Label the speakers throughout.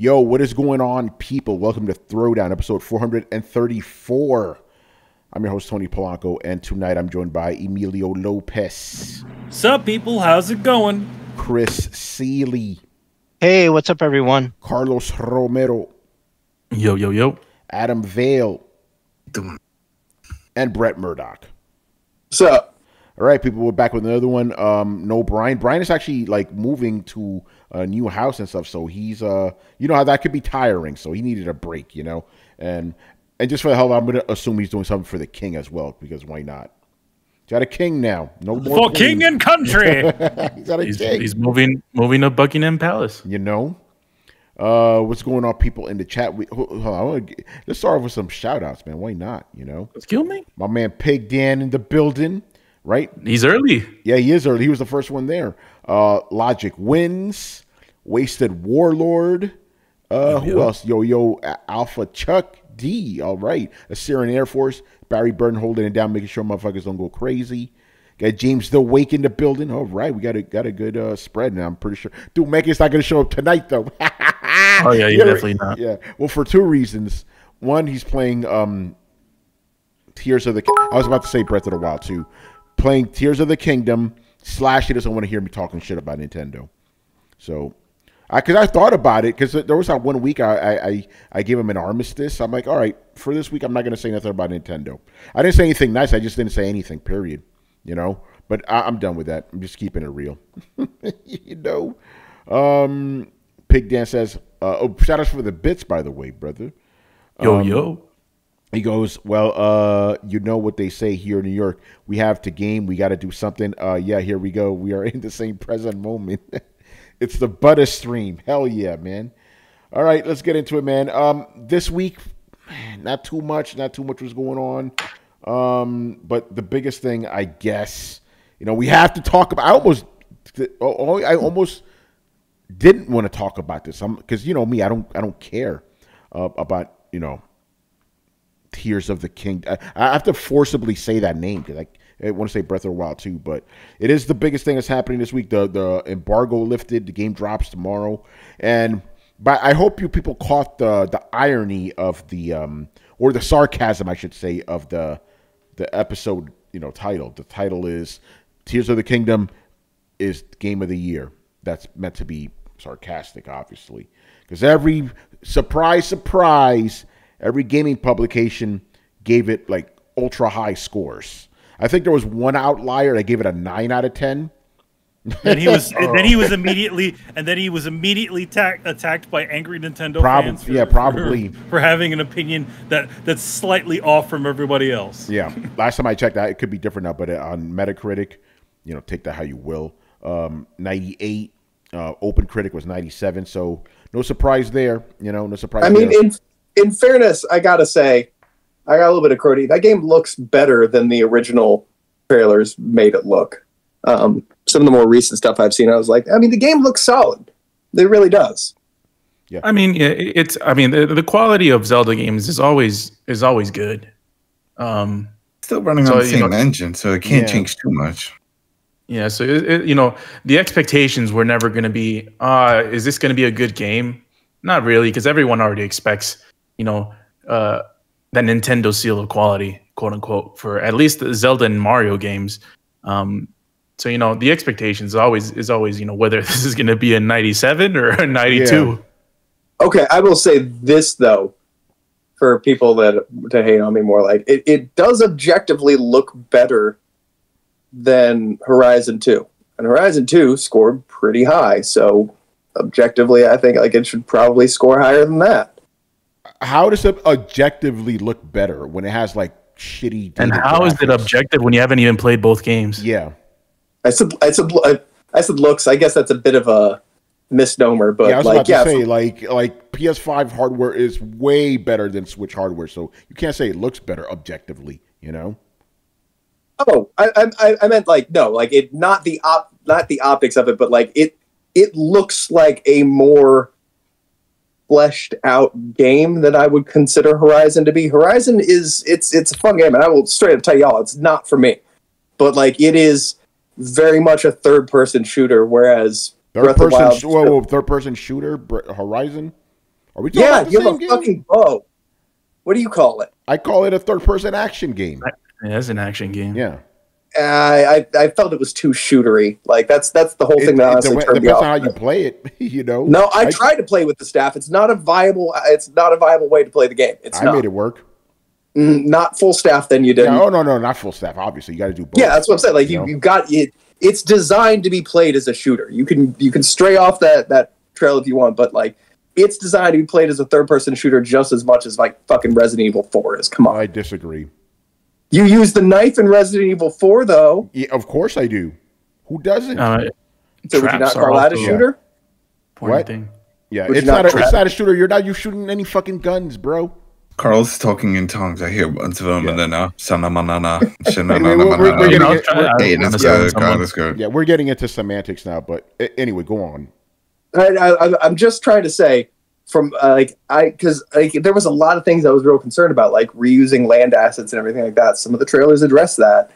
Speaker 1: Yo, what is going on, people? Welcome to Throwdown, episode 434. I'm your host, Tony Polanco, and tonight I'm joined by Emilio Lopez.
Speaker 2: Sup, people? How's it going?
Speaker 1: Chris Seeley.
Speaker 3: Hey, what's up, everyone?
Speaker 1: Carlos Romero.
Speaker 2: Yo, yo, yo.
Speaker 1: Adam Vale. And Brett Murdoch.
Speaker 4: What's up?
Speaker 1: All right, people, we're back with another one. No Brian. Brian is actually like moving to a new house and stuff, so he's you know how that could be tiring, so he needed a break, you know. And just for the hell of it, I'm gonna assume he's doing something for the king as well, because why not? He's got a king now. No more
Speaker 2: for king and country.
Speaker 1: He's got a king.
Speaker 2: He's moving to Buckingham Palace.
Speaker 1: You know? What's going on, people in the chat? Let's start off with some shout outs, man. Why not? You know?
Speaker 2: Excuse me?
Speaker 1: My man Pig Dan in the building. Right?
Speaker 2: He's early.
Speaker 1: Yeah, he is early. He was the first one there. Logic Wins, Wasted Warlord. Who else? Yo, Alpha Chuck D. All right. Assyrian Air Force. Barry Burton holding it down, making sure motherfuckers don't go crazy. Got James the Wake in the building. All right. We got a good spread now, I'm pretty sure. Dude, Megan's not going to show up tonight, though.
Speaker 2: Oh, yeah, he's definitely not.
Speaker 1: Yeah. Well, for two reasons. One, he's playing Tears of the... I was about to say Breath of the Wild, too. Playing Tears of the Kingdom / he doesn't want to hear me talking shit about Nintendo. So, because I thought about it, because there was that 1 week I gave him an armistice. I'm like, all right, for this week I'm not going to say nothing about Nintendo. I didn't say anything nice. I just didn't say anything, period. You know? But I'm done with that. I'm just keeping it real. You know? Pig Dan says, shout out for the bits, by the way, brother.
Speaker 2: Yo.
Speaker 1: He goes, well, you know what they say here in New York. We have to game. We got to do something. Yeah, here we go. We are in the same present moment. It's the butter stream. Hell yeah, man. All right, let's get into it, man. This week, not too much was going on. But the biggest thing, I guess, you know, we have to talk about. I almost didn't want to talk about this. Because you know me, I don't care about, you know, Tears of the King. I have to forcibly say that name because I want to say Breath of the Wild too, but it is the biggest thing that's happening this week. The embargo lifted. The game drops tomorrow, but I hope you people caught the irony of the or the sarcasm, I should say, of the episode. You know, title. The title is Tears of the Kingdom is Game of the Year. That's meant to be sarcastic, obviously, because every surprise. Every gaming publication gave it like ultra high scores. I think there was one outlier that gave it a 9 out of 10.
Speaker 2: Then he was immediately attacked by angry Nintendo fans.
Speaker 1: Probably
Speaker 2: for having an opinion that's slightly off from everybody else.
Speaker 1: Yeah, last time I checked that, it could be different now, but on Metacritic, you know, take that how you will. 98. OpenCritic was 97. So no surprise there. You know, no surprise.
Speaker 4: I mean, in fairness, I gotta say, I got a little bit of crudity. That game looks better than the original trailers made it look. Some of the more recent stuff I've seen, I was like, I mean, the game looks solid. It really does.
Speaker 1: Yeah.
Speaker 2: I mean, the quality of Zelda games is always good.
Speaker 5: Still running on the same engine, so it can't change too much.
Speaker 2: Yeah, so you know, the expectations were never going to be, is this going to be a good game? Not really, because everyone already expects, you know, that Nintendo seal of quality, quote unquote, for at least the Zelda and Mario games. So, you know, the expectations is always, you know, whether this is going to be a 97 or a 92.
Speaker 4: Yeah. Okay, I will say this, though, for people to hate on me more, like, it does objectively look better than Horizon 2. And Horizon 2 scored pretty high, so objectively, I think like it should probably score higher than that.
Speaker 1: How does it objectively look better when it has like shitty?
Speaker 2: And how graphics? Is it objective when you haven't even played both games?
Speaker 1: Yeah,
Speaker 4: I said looks. I guess that's a bit of a misnomer, but
Speaker 1: yeah, I was about to say like PS5 hardware is way better than Switch hardware, so you can't say it looks better objectively. You know?
Speaker 4: Oh, I meant like no, like it not the optics of it, but like it looks like a more fleshed out game that I would consider Horizon to be. Horizon it's a fun game, and I will straight up tell y'all it's not for me. But like it is very much a third person shooter, whereas
Speaker 1: third person shooter Horizon. Are we talking about the
Speaker 4: you have
Speaker 1: same
Speaker 4: a
Speaker 1: game?
Speaker 4: fucking bow. What do you call it?
Speaker 1: I call it a third-person action game.
Speaker 2: Yeah, it's an action game.
Speaker 1: Yeah.
Speaker 4: I felt it was too shootery. Like that's the whole thing that honestly turned me
Speaker 1: depends
Speaker 4: off.
Speaker 1: on how you play it, you know.
Speaker 4: No, I tried to play with the staff. It's not a viable way to play the game. I
Speaker 1: made it work.
Speaker 4: Not full staff. Then you didn't.
Speaker 1: No, not full staff. Obviously, you got to do both.
Speaker 4: Yeah, that's what I'm saying. Like you got it. It's designed to be played as a shooter. You can stray off that trail if you want, but like it's designed to be played as a third-person shooter just as much as like fucking Resident Evil 4 is. Come on.
Speaker 1: I disagree.
Speaker 4: You use the knife in Resident Evil 4, though.
Speaker 1: Yeah, of course I do. Who doesn't?
Speaker 4: So would you not call that a shooter?
Speaker 1: What?
Speaker 2: Thing.
Speaker 1: Yeah, it's not a shooter. You're not shooting any fucking guns, bro.
Speaker 5: Carl's talking in tongues. I hear bunch of them, and then
Speaker 1: Yeah, we're getting into semantics now, but anyway, go on.
Speaker 4: I'm just trying to say, because there was a lot of things I was real concerned about, like reusing land assets and everything like that. Some of the trailers address that.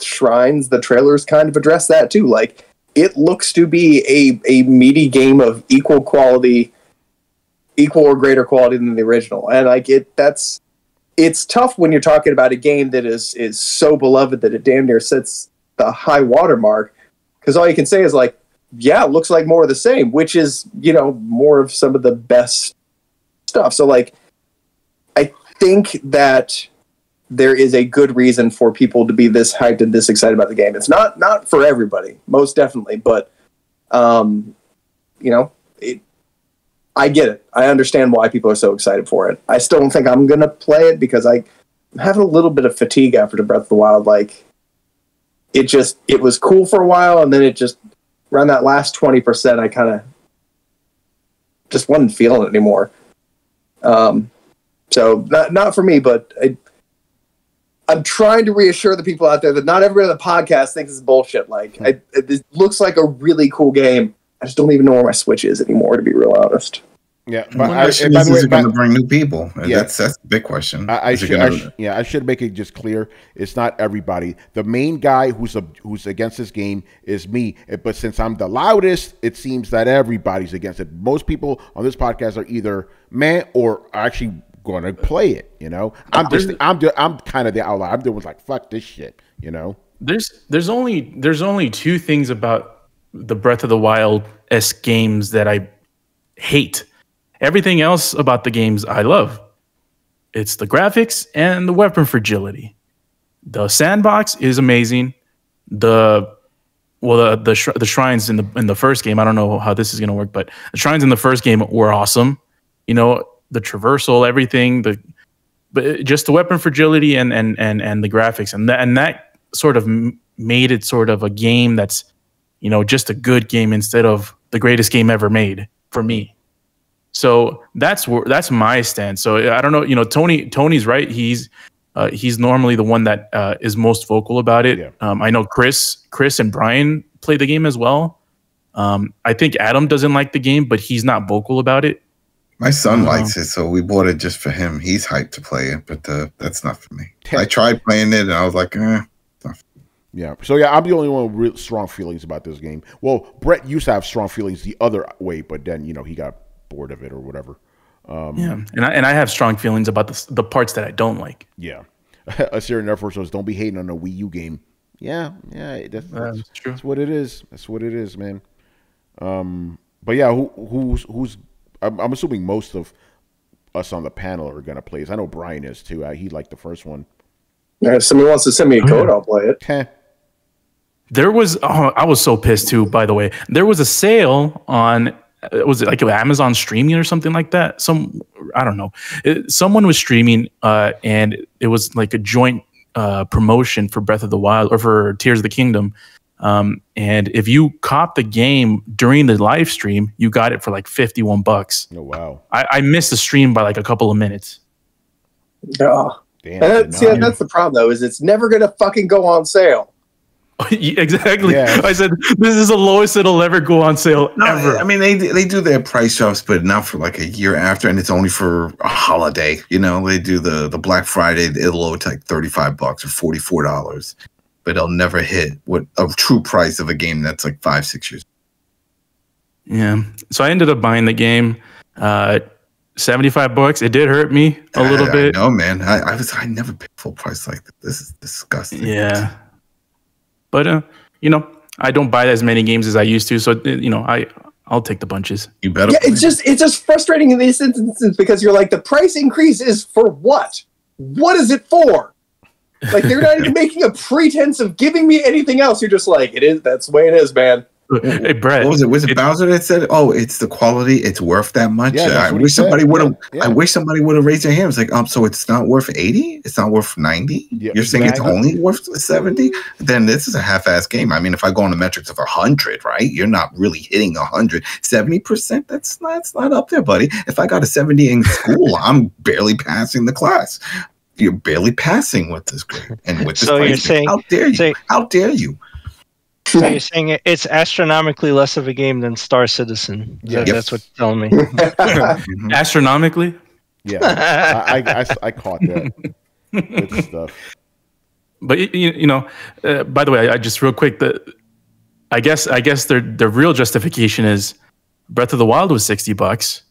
Speaker 4: Shrines, the trailers kind of address that too. Like it looks to be a meaty game of equal or greater quality than the original, and like it's tough when you're talking about a game that is so beloved that it damn near sets the high watermark. Because all you can say is like, yeah, it looks like more of the same, which is, more of some of the best stuff. So, like, I think that there is a good reason for people to be this hyped and this excited about the game. It's not for everybody, most definitely, but, I get it. I understand why people are so excited for it. I still don't think I'm going to play it because I'm having a little bit of fatigue after the Breath of the Wild. Like, it was cool for a while, and then it just... around that last 20%, I kind of just wasn't feeling it anymore. So not for me, but I'm trying to reassure the people out there that not everybody on the podcast thinks it's bullshit. Like, it looks like a really cool game. I just don't even know where my Switch is anymore, to be real honest.
Speaker 1: Yeah,
Speaker 5: but is it going to bring new people? Yeah, that's the big question.
Speaker 1: I should make it just clear. It's not everybody. The main guy who's against this game is me. But since I'm the loudest, it seems that everybody's against it. Most people on this podcast are either meh or are actually going to play it. I'm kind of the outlier. I'm doing like fuck this shit.
Speaker 2: There's only two things about the Breath of the Wild-esque games that I hate. Everything else about the games I love. It's the graphics and the weapon fragility. The sandbox is amazing. The shrines in the first game, I don't know how this is going to work, but the shrines in the first game were awesome. The traversal, everything, but just the weapon fragility and the graphics, and that sort of made it sort of a game that's just a good game instead of the greatest game ever made for me. So that's my stance. So I don't know. Tony's right. He's normally the one that is most vocal about it. Yeah. I know Chris and Brian play the game as well. I think Adam doesn't like the game, but he's not vocal about it.
Speaker 5: My son likes it, so we bought it just for him. He's hyped to play it, but that's not for me. I tried playing it, and I was like,
Speaker 1: Yeah. So yeah, I'm the only one with real strong feelings about this game. Well, Brett used to have strong feelings the other way, but then he got bored of it or whatever.
Speaker 2: And I have strong feelings about the parts that I don't like.
Speaker 1: Yeah. Assyrian Air Force says, don't be hating on a Wii U game. Yeah, that's true. That's what it is. That's what it is, man. But yeah, who's? I'm assuming most of us on the panel are gonna play this. I know Brian is too. He liked the first one.
Speaker 4: Yeah, if somebody wants to send me a code, I'll play it.
Speaker 2: There was. I was so pissed too. By the way, there was a sale on. Was it like Amazon streaming or something like that? I don't know. Someone was streaming, and it was like a joint promotion for Breath of the Wild or for Tears of the Kingdom. And if you caught the game during the live stream, you got it for like $51.
Speaker 1: Oh wow!
Speaker 2: I missed the stream by like a couple of minutes.
Speaker 4: Oh, damn! That's the problem though. Is it's never gonna fucking go on sale.
Speaker 2: Exactly. Yeah. I said this is the lowest it'll ever go on sale ever.
Speaker 5: I mean, they do their price drops, but not for like a year after, and it's only for a holiday. They do the Black Friday. It'll load to like $35 or $44, but it'll never hit what a true price of a game that's like 5-6 years.
Speaker 2: Yeah. So I ended up buying the game. $75. It did hurt me a little bit.
Speaker 5: No, man. I never paid full price like that. This is disgusting.
Speaker 2: Yeah. But you know, I don't buy as many games as I used to, so you know, I'll take the bunches.
Speaker 5: You better.
Speaker 4: Yeah, it's just frustrating in these instances because you're like, the price increase is for what? What is it for? Like, they're not even making a pretense of giving me anything else. You're just like, it is. That's the way it is, man.
Speaker 2: Hey, Brett.
Speaker 5: What was it? Was it Bowser that said, "Oh, it's the quality. It's worth that much"?
Speaker 1: Yeah,
Speaker 5: I wish somebody would have. I wish somebody would have raised their hands. Like, so it's not worth 80. It's not worth 90.
Speaker 1: Yeah,
Speaker 5: You're saying it's only worth 70? Then this is a half-ass game. I mean, if I go on the metrics of 100, right? You're not really hitting 100. 70%. That's not up there, buddy. If I got a 70 in school, I'm barely passing the class. You're barely passing with this grade and with this.
Speaker 3: So you're saying,
Speaker 5: how dare you? How dare you?
Speaker 3: So you're saying it's astronomically less of a game than Star Citizen.
Speaker 1: Yeah.
Speaker 3: That's what you're telling me.
Speaker 2: Astronomically?
Speaker 1: Yeah, I caught that. Good stuff.
Speaker 2: But you know, by the way, I just real quick, I guess the real justification is Breath of the Wild was $60,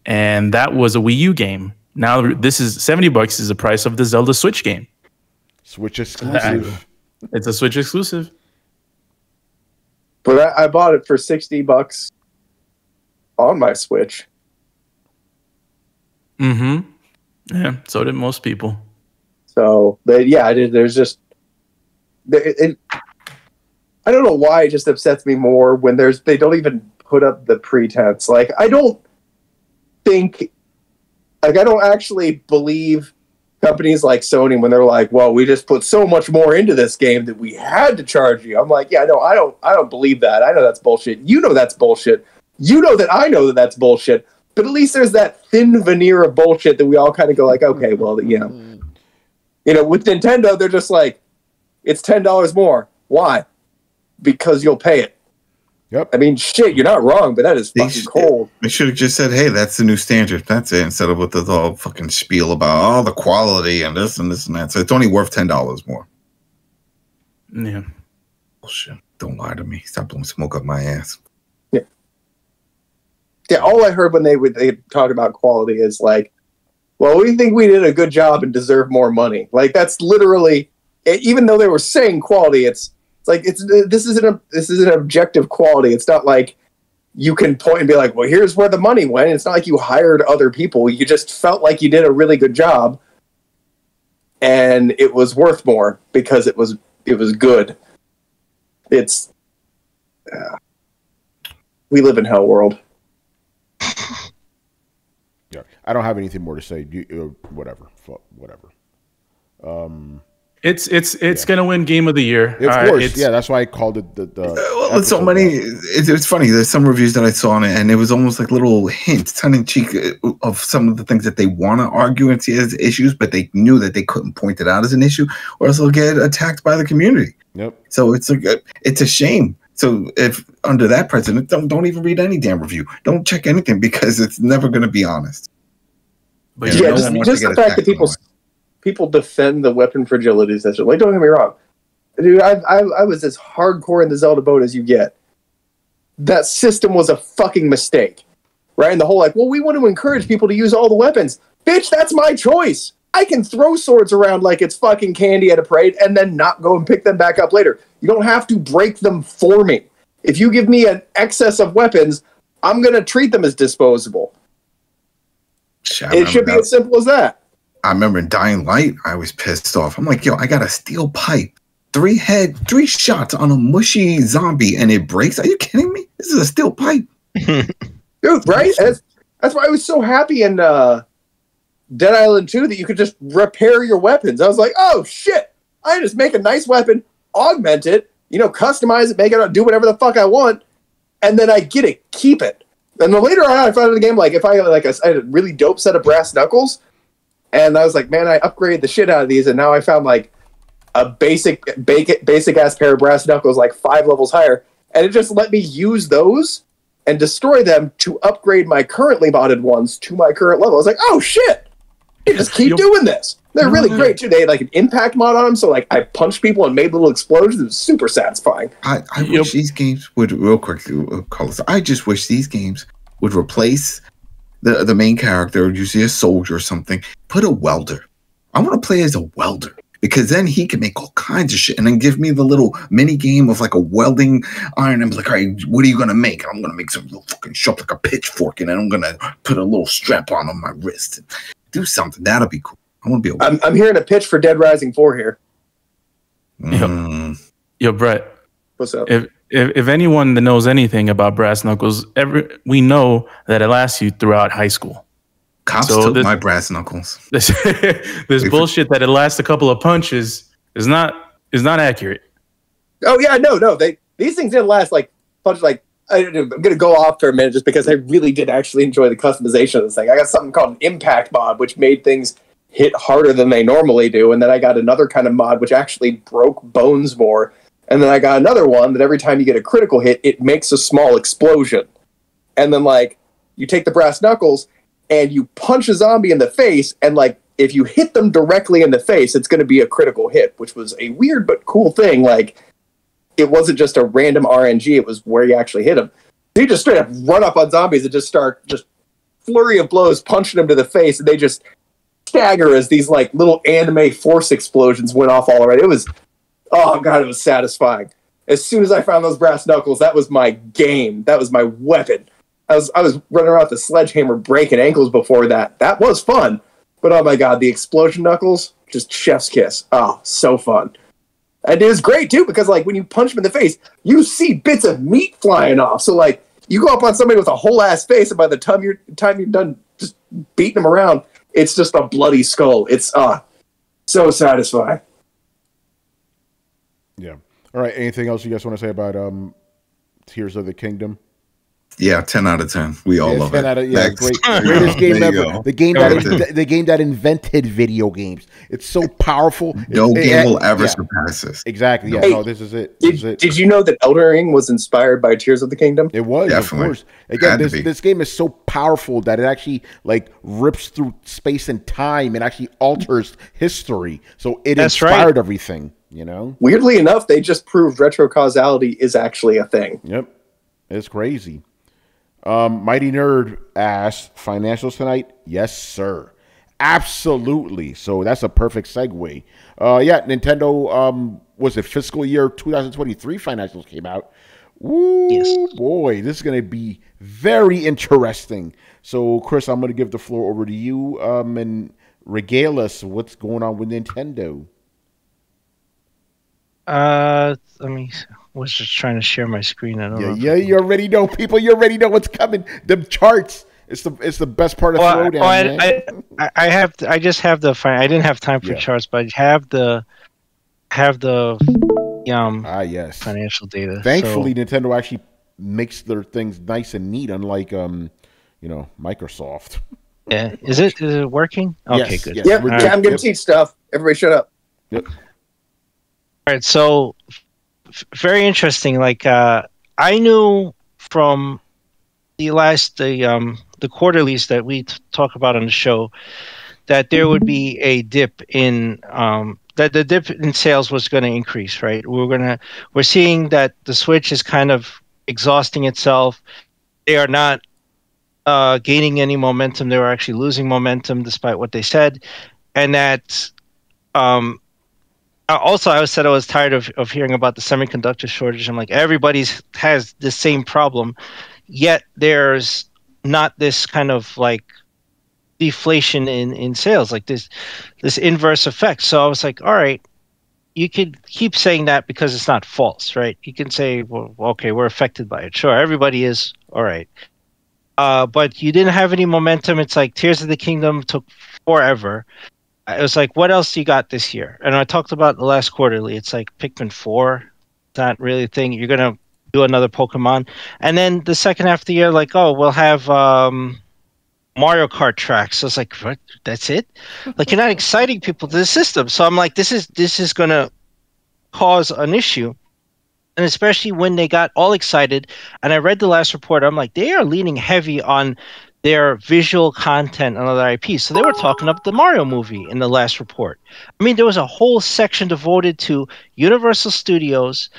Speaker 2: and that was a Wii U game. Now this is $70 is the price of the Zelda Switch game.
Speaker 1: Switch exclusive.
Speaker 2: It's a Switch exclusive.
Speaker 4: But I bought it for $60 on my Switch.
Speaker 2: Mm-hmm. Yeah, so did most people.
Speaker 4: So, yeah, there's just... I don't know why it just upsets me more when they don't even put up the pretense. Like, I don't actually believe companies like Sony when they're like, well, we just put so much more into this game that we had to charge you. I'm like, yeah, no, I don't believe that. I know that's bullshit. You know that's bullshit. You know that I know that that's bullshit. But at least there's that thin veneer of bullshit that we all kind of go like, okay, well, you know, with Nintendo, they're just like, it's $10 more. Why? Because you'll pay it.
Speaker 1: Yep.
Speaker 4: I mean, shit, you're not wrong, but that is fucking cold.
Speaker 5: They should have just said, hey, that's the new standard. That's it. Instead of with the whole fucking spiel about the quality and this and this and that. So it's only worth $10 more.
Speaker 2: Yeah.
Speaker 5: Bullshit. Don't lie to me. Stop blowing smoke up my ass.
Speaker 4: Yeah. Yeah, all I heard when they talk about quality is like, well, we think we did a good job and deserve more money. Like, that's literally, even though they were saying quality, this is an objective quality. It's not like you can point and be like, well, here's where the money went. It's not like you hired other people. You just felt like you did a really good job, and it was worth more because it was good. It's we live in hell world.
Speaker 1: Yeah, I don't have anything more to say. Whatever.
Speaker 2: It's gonna win Game of the Year.
Speaker 1: Of course, yeah. That's why I called it the.
Speaker 5: Well, it's so many. It's funny. There's some reviews that I saw on it, and it was almost like little hints, tongue in cheek, of some of the things that they want to argue and see as issues, but they knew that they couldn't point it out as an issue, or else they'll get attacked by the community.
Speaker 1: Yep.
Speaker 5: So it's a shame. So if under that precedent, don't even read any damn review. Don't check anything because it's never going to be honest.
Speaker 2: But
Speaker 4: yeah, just the fact that people defend the weapon fragilities. That's like, don't get me wrong, dude. I was as hardcore in the Zelda boat as you get. That system was a fucking mistake, right? And the whole like, well, we want to encourage people to use all the weapons. Bitch, that's my choice. I can throw swords around like it's fucking candy at a parade and then not go and pick them back up later. You don't have to break them for me. If you give me an excess of weapons, I'm going to treat them as disposable. It should be as simple as that.
Speaker 5: I remember in Dying Light, I was pissed off. I'm like, yo, I got a steel pipe. 3 shots on a mushy zombie and it breaks. Are you kidding me? This is a steel pipe.
Speaker 4: Dude, right? That's why I was so happy in Dead Island 2 that you could just repair your weapons. I was like, oh shit, I just make a nice weapon, augment it, customize it, make it, do whatever the fuck I want, and then I get to keep it. And then later on, I found in the game, like, if I had a really dope set of brass knuckles, and I was like, man, I upgraded the shit out of these, and now I found, like, a basic-ass pair of brass knuckles, like, 5 levels higher, and it just let me use those and destroy them to upgrade my currently modded ones to my current level. I was like, oh, shit! You just keep doing this. They're really great, too. They had, like, an impact mod on them, so, like, I punched people and made little explosions. It was super satisfying.
Speaker 5: I wish these games would, real quick, Carlos, I just wish these games would replace the main character, usually a soldier or something, put a welder. I want to play as a welder because then he can make all kinds of shit and then give me the little mini game of like a welding iron. I'm like, all right, what are you gonna make? I'm gonna make some little fucking sharp like a pitchfork, and then I'm gonna put a little strap on my wrist and do something. That'll be cool. I want to be a welder.
Speaker 4: I'm hearing a pitch for Dead Rising 4 here.
Speaker 2: Yo, Brett.
Speaker 4: What's up?
Speaker 2: If anyone that knows anything about brass knuckles, we know that it lasts you throughout high school.
Speaker 5: Cops took my brass knuckles.
Speaker 2: This bullshit that it lasts a couple of punches is not accurate.
Speaker 4: Oh yeah, no. These things didn't last like punch. Like I'm gonna go off for a minute just because I really did actually enjoy the customization of this thing. I got something called an impact mod, which made things hit harder than they normally do, and then I got another kind of mod which actually broke bones more. And then I got another one that every time you get a critical hit, it makes a small explosion. And then, like, you take the brass knuckles and you punch a zombie in the face, and, like, if you hit them directly in the face, it's going to be a critical hit, which was a weird but cool thing. Like, it wasn't just a random RNG, it was where you actually hit them. So you just straight up run up on zombies and just start just flurry of blows punching them to the face, and they just stagger as these, like, little anime force explosions went off all around. It was... Oh, God, it was satisfying. As soon as I found those brass knuckles, that was my game. That was my weapon. I was running around with the sledgehammer breaking ankles before that. That was fun. But, oh, my God, the explosion knuckles, just chef's kiss. Oh, so fun. And it was great, too, because, like, when you punch them in the face, you see bits of meat flying off. So, like, you go up on somebody with a whole-ass face, and by the time you're done just beating them around, it's just a bloody skull. It's so satisfying.
Speaker 1: Yeah. All right. Anything else you guys want to say about Tears of the Kingdom?
Speaker 5: Yeah, 10 out of 10. We all love 10
Speaker 1: it.
Speaker 5: Greatest
Speaker 1: game ever. The game that invented video games. It's so powerful.
Speaker 5: No game will ever surpass this.
Speaker 1: Exactly. Yeah.
Speaker 4: Hey,
Speaker 1: no, this is it.
Speaker 4: Did you know that Elden Ring was inspired by Tears of the Kingdom?
Speaker 1: It was,
Speaker 5: definitely.
Speaker 1: Of course. Again, this game is so powerful that it actually like rips through space and time and actually alters history. So it inspired everything. You know,
Speaker 4: weirdly enough, they just proved retrocausality is actually a thing.
Speaker 1: Yep, it's crazy. Mighty Nerd asked, financials tonight? Yes, sir. Absolutely. So that's a perfect segue. Yeah, Nintendo, was it fiscal year 2023 financials came out? Ooh, yes. Boy, this is going to be very interesting. So, Chris, I'm going to give the floor over to you and regale us what's going on with Nintendo.
Speaker 3: Let me. Was just trying to share my screen. I don't know.
Speaker 1: Yeah, you already know, people. You already know what's coming. The charts. It's the best part of Throwdown.
Speaker 3: I just have the. I didn't have time for charts, but I have the.
Speaker 1: Yes.
Speaker 3: Financial data.
Speaker 1: Thankfully, Nintendo actually makes their things nice and neat, unlike Microsoft.
Speaker 3: Yeah, is it working? Okay,
Speaker 1: yes,
Speaker 3: good.
Speaker 1: Yes.
Speaker 4: Yeah, I'm gonna teach stuff. Everybody, shut up.
Speaker 1: Yep.
Speaker 3: All right, so very interesting. Like I knew from the quarterlies that we talk about on the show that there would be a dip in that the dip in sales was going to increase. Right, we're seeing that the Switch is kind of exhausting itself. They are not gaining any momentum. They were actually losing momentum despite what they said, and that. Also, I said I was tired of hearing about the semiconductor shortage. I'm like, everybody has the same problem, yet there's not this kind of like deflation in sales, like this inverse effect. So I was like, all right, you could keep saying that because it's not false, right? You can say, well, okay, we're affected by it. Sure, everybody is. All right. But you didn't have any momentum. It's like Tears of the Kingdom took forever. It was like, what else you got this year? And I talked about the last quarterly. It's like Pikmin 4. It's not really a thing. You're going to do another Pokemon. And then the second half of the year, like, oh, we'll have Mario Kart tracks. So it's like, what? That's it? Like, you're not exciting people to the system. So I'm like, this is going to cause an issue. And especially when they got all excited. And I read the last report. I'm like, they are leaning heavy on their visual content and other IPs. So they were talking up the Mario movie in the last report. I mean, there was a whole section devoted to Universal Studios,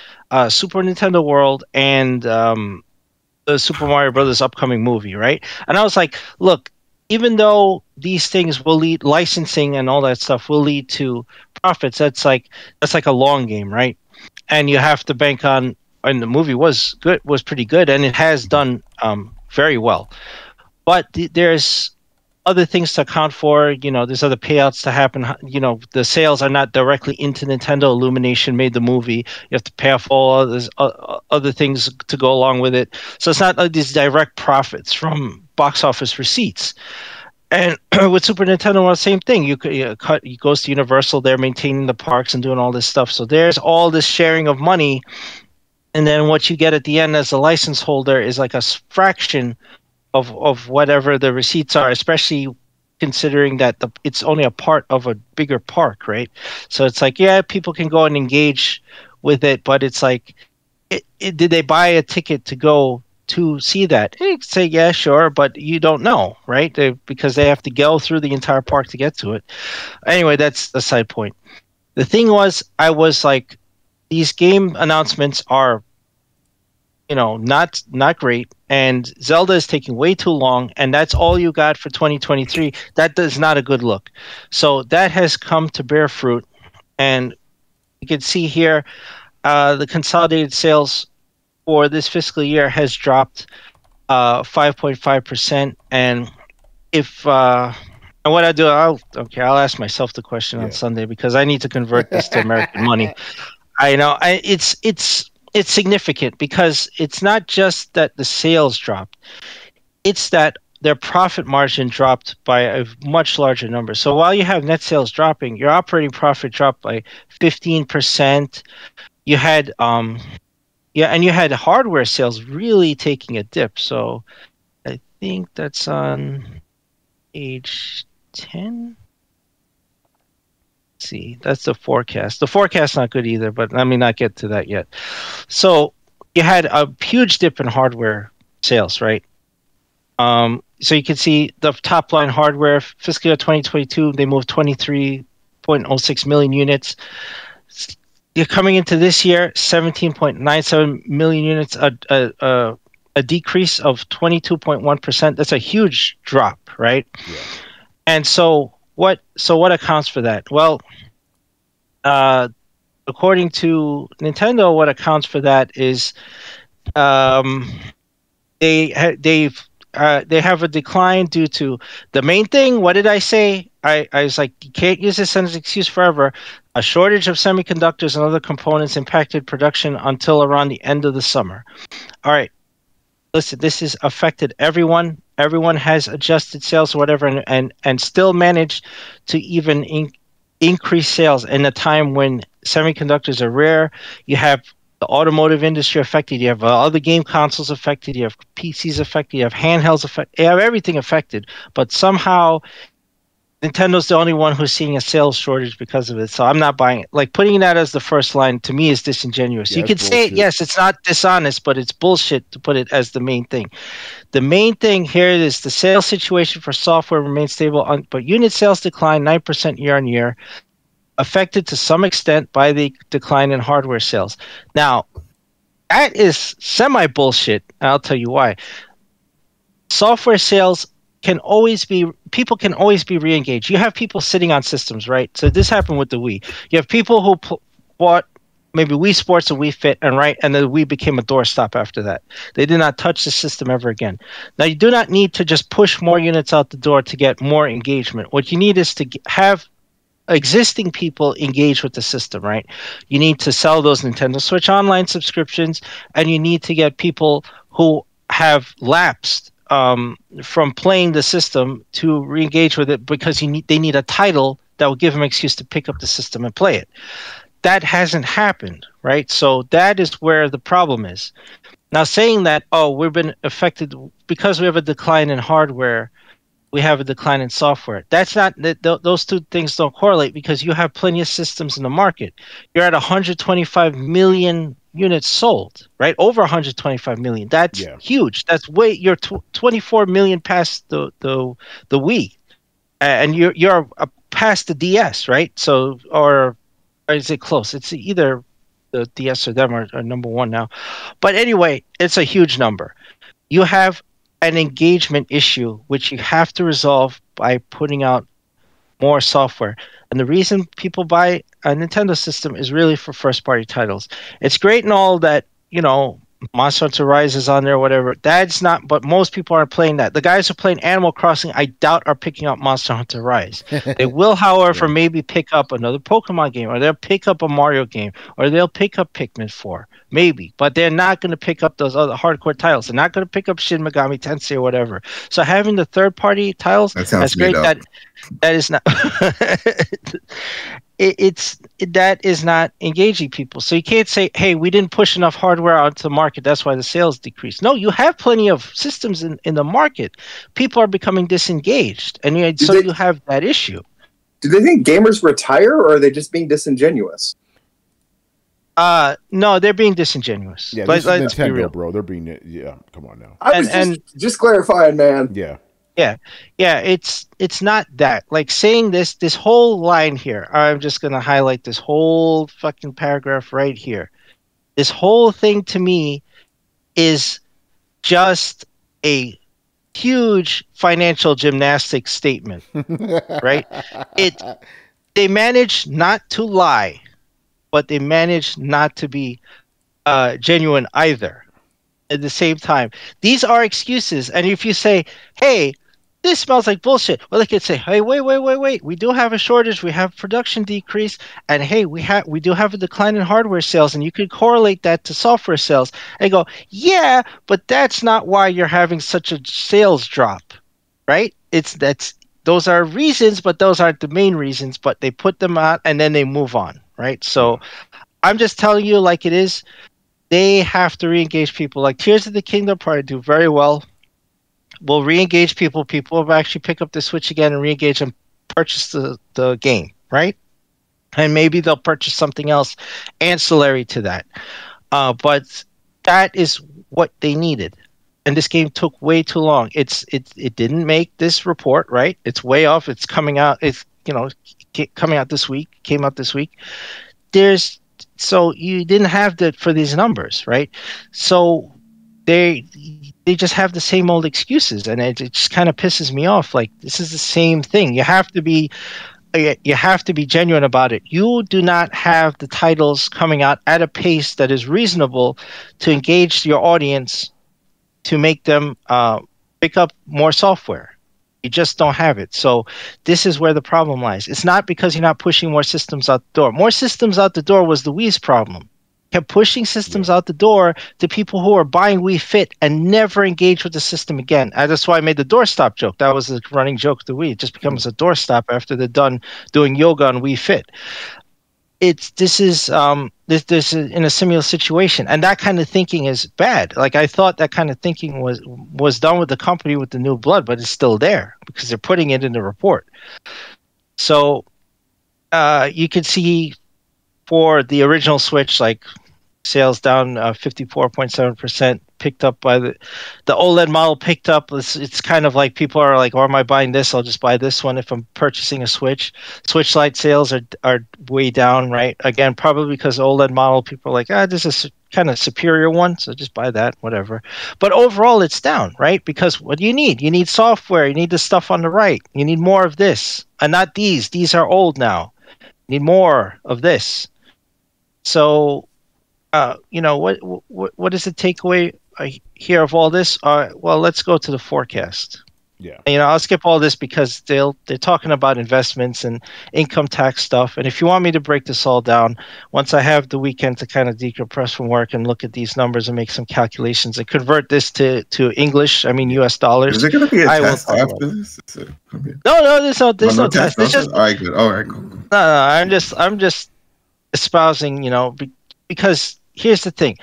Speaker 3: Super Nintendo World, and the Super Mario Brothers upcoming movie, right? And I was like, look, even though these things will lead, licensing and all that stuff will lead to profits, that's like a long game, right? And you have to bank on. And the movie was pretty good, and it has done very well. But there's other things to account for. There's other payouts to happen. The sales are not directly into Nintendo. Illumination made the movie. You have to pay off all other things to go along with it. So it's not like these direct profits from box office receipts. And with Super Nintendo, the same thing. It goes to Universal. They're maintaining the parks and doing all this stuff. So there's all this sharing of money. And then what you get at the end as a license holder is like a fraction of whatever the receipts are, especially considering that it's only a part of a bigger park, right? So it's like, yeah, people can go and engage with it, but it's like, did they buy a ticket to go to see that? You could say, yeah, sure, but you don't know, right? Because they have to go through the entire park to get to it. Anyway, that's a side point. The thing was, I was like, these game announcements are not great, and Zelda is taking way too long, and that's all you got for 2023. That is not a good look. So that has come to bear fruit, and you can see here the consolidated sales for this fiscal year has dropped 5.5%. And if and what I do, I'll ask myself the question on Sunday, because I need to convert this to American money. I know it's significant, because it's not just that the sales dropped, it's that their profit margin dropped by a much larger number. So while you have net sales dropping, your operating profit dropped by 15%. You had and you had hardware sales really taking a dip. So I think that's on page 10. See, that's the forecast. The forecast's not good either, but let me not get to that yet. So you had a huge dip in hardware sales, right? So you can see the top line hardware, fiscal year 2022, they moved 23.06 million units. You're coming into this year, 17.97 million units, a decrease of 22.1%. That's a huge drop, right? Yeah. And so what accounts for that? Well, according to Nintendo, what accounts for that is they have a decline due to the main thing. What did I say? I was like, you can't use this as an excuse forever. A shortage of semiconductors and other components impacted production until around the end of the summer. All right. Listen, this has affected everyone. Everyone has adjusted sales or whatever, and still managed to even increase sales in a time when semiconductors are rare. You have the automotive industry affected. You have other game consoles affected. You have PCs affected. You have handhelds affected. You have everything affected. But somehow Nintendo's the only one who's seeing a sales shortage because of it. So I'm not buying it. Like, putting that as the first line to me is disingenuous. Yeah, you could say, yes, it's not dishonest, but it's bullshit to put it as the main thing. The main thing here is the sales situation for software remains stable, but unit sales declined 9% year on year, affected to some extent by the decline in hardware sales. Now, that is semi-bullshit. I'll tell you why. Software sales people can always be re-engaged. You have people sitting on systems, right? So this happened with the Wii. You have people who bought maybe Wii Sports and Wii Fit, and the Wii became a doorstop after that. They did not touch the system ever again. Now, you do not need to just push more units out the door to get more engagement. What you need is to have existing people engage with the system, right? You need to sell those Nintendo Switch Online subscriptions, and you need to get people who have lapsed from playing the system to re-engage with it, because they need a title that will give them an excuse to pick up the system and play it. That hasn't happened, right? So that is where the problem is. Now, saying that, we've been affected because we have a decline in hardware, we have a decline in software. That's not, those two things don't correlate, because you have plenty of systems in the market. You're at 125 million units sold, right? Over 125 million. That's huge. That's you're 24 million past the Wii, and you're past the DS, right? So, or is it close? It's either the DS or them are number one now. But anyway, it's a huge number. You have, an engagement issue, which you have to resolve by putting out more software. And the reason people buy a Nintendo system is really for first-party titles. It's great and all that, Monster Hunter Rise is on there, whatever. That's not, but most people aren't playing that. The guys who are playing Animal Crossing, I doubt are picking up Monster Hunter Rise. They will, however, maybe pick up another Pokemon game, or they'll pick up a Mario game, or they'll pick up Pikmin 4, maybe. But they're not going to pick up those other hardcore titles. They're not going to pick up Shin Megami Tensei or whatever. So having the third-party titles, that's great. That is not. That is not engaging people. So you can't say, hey, we didn't push enough hardware onto the market, that's why the sales decreased. No, you have plenty of systems in the market. People are becoming disengaged, and you have that issue.
Speaker 4: Do they think gamers retire, or are they just being disingenuous?
Speaker 3: No, they're being disingenuous.
Speaker 1: Yeah, this is Nintendo, bro. They're being, come on now.
Speaker 4: I was just clarifying, man.
Speaker 1: Yeah.
Speaker 3: Yeah, it's not that. Like saying this whole line here, I'm just going to highlight this whole fucking paragraph right here. This whole thing to me is just a huge financial gymnastics statement, right? They manage not to lie, but they manage not to be genuine either. At the same time, these are excuses. And if you say, hey, this smells like bullshit, well, they could say, hey, wait, we do have a shortage, we have production decrease, and hey, we do have a decline in hardware sales, and you could correlate that to software sales, and go, yeah, but that's not why you're having such a sales drop, right? Those are reasons, but those aren't the main reasons, but they put them out and then they move on, right? So I'm just telling you like it is. They have to re-engage people. Like Tears of the Kingdom probably do very well. Will re-engage people. People will actually pick up the Switch again and re-engage and purchase the game, right? And maybe they'll purchase something else ancillary to that. But that is what they needed. And this game took way too long. It didn't make this report, right? It's way off. It's coming out. It's coming out this week. Came out this week. So you didn't have that for these numbers, right? So they just have the same old excuses, and it just kind of pisses me off. Like, this is the same thing. You have to be genuine about it. You do not have the titles coming out at a pace that is reasonable to engage your audience, to make them pick up more software. You just don't have it. So this is where the problem lies. It's not because you're not pushing more systems out the door. More systems out the door was the Wii's problem. Kept pushing systems out the door to people who are buying Wii Fit and never engage with the system again. That's why I made the doorstop joke. That was the running joke of the Wii. It just becomes a doorstop after they're done doing yoga on Wii Fit. This is in a similar situation, and that kind of thinking is bad. Like, I thought that kind of thinking was done with the company with the new blood, but it's still there because they're putting it in the report. So you could see for the original Switch, like, sales down 54.7%, picked up by the OLED model picked up. It's kind of like people are like, oh, am I buying this? I'll just buy this one if I'm purchasing a Switch. Switch Lite sales are way down, right? Again, probably because OLED model, people are like, this is kind of superior one, so just buy that, whatever. But overall, it's down, right? Because what do you need? You need software. You need the stuff on the right. You need more of this, and not these. These are old now. You need more of this. So, what is the takeaway here of all this? Well, let's go to the forecast.
Speaker 1: Yeah.
Speaker 3: I'll skip all this because they're talking about investments and income tax stuff. And if you want me to break this all down, once I have the weekend to kind of decompress from work and look at these numbers and make some calculations and convert this to English, US dollars.
Speaker 5: Is there going to be a test after this?
Speaker 3: No, there's no test. It's just,
Speaker 5: all right, good. All right, cool.
Speaker 3: No, I'm just espousing, because here's the thing.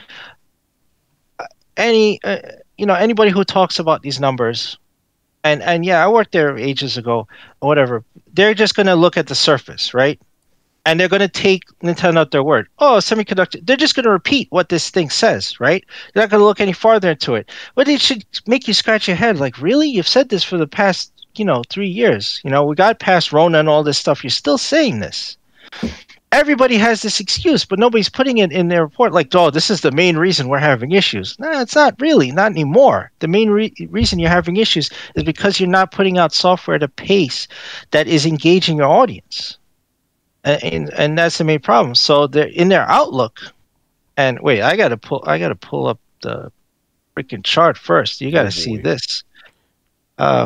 Speaker 3: Anybody who talks about these numbers, and yeah, I worked there ages ago, or whatever, they're just going to look at the surface, right? And they're going to take Nintendo at their word. Oh, semiconductor. They're just going to repeat what this thing says, right? They're not going to look any farther into it. But it should make you scratch your head. Like, really? You've said this for the past, 3 years. We got past Rona and all this stuff. You're still saying this. everybody has this excuse, but nobody's putting it in their report like, oh, this is the main reason we're having issues. No, it's not really, not anymore. The main reason you're having issues is because you're not putting out software at a pace that is engaging your audience. And that's the main problem. So they're in their outlook. And wait, I gotta pull up the freaking chart first. You gotta see this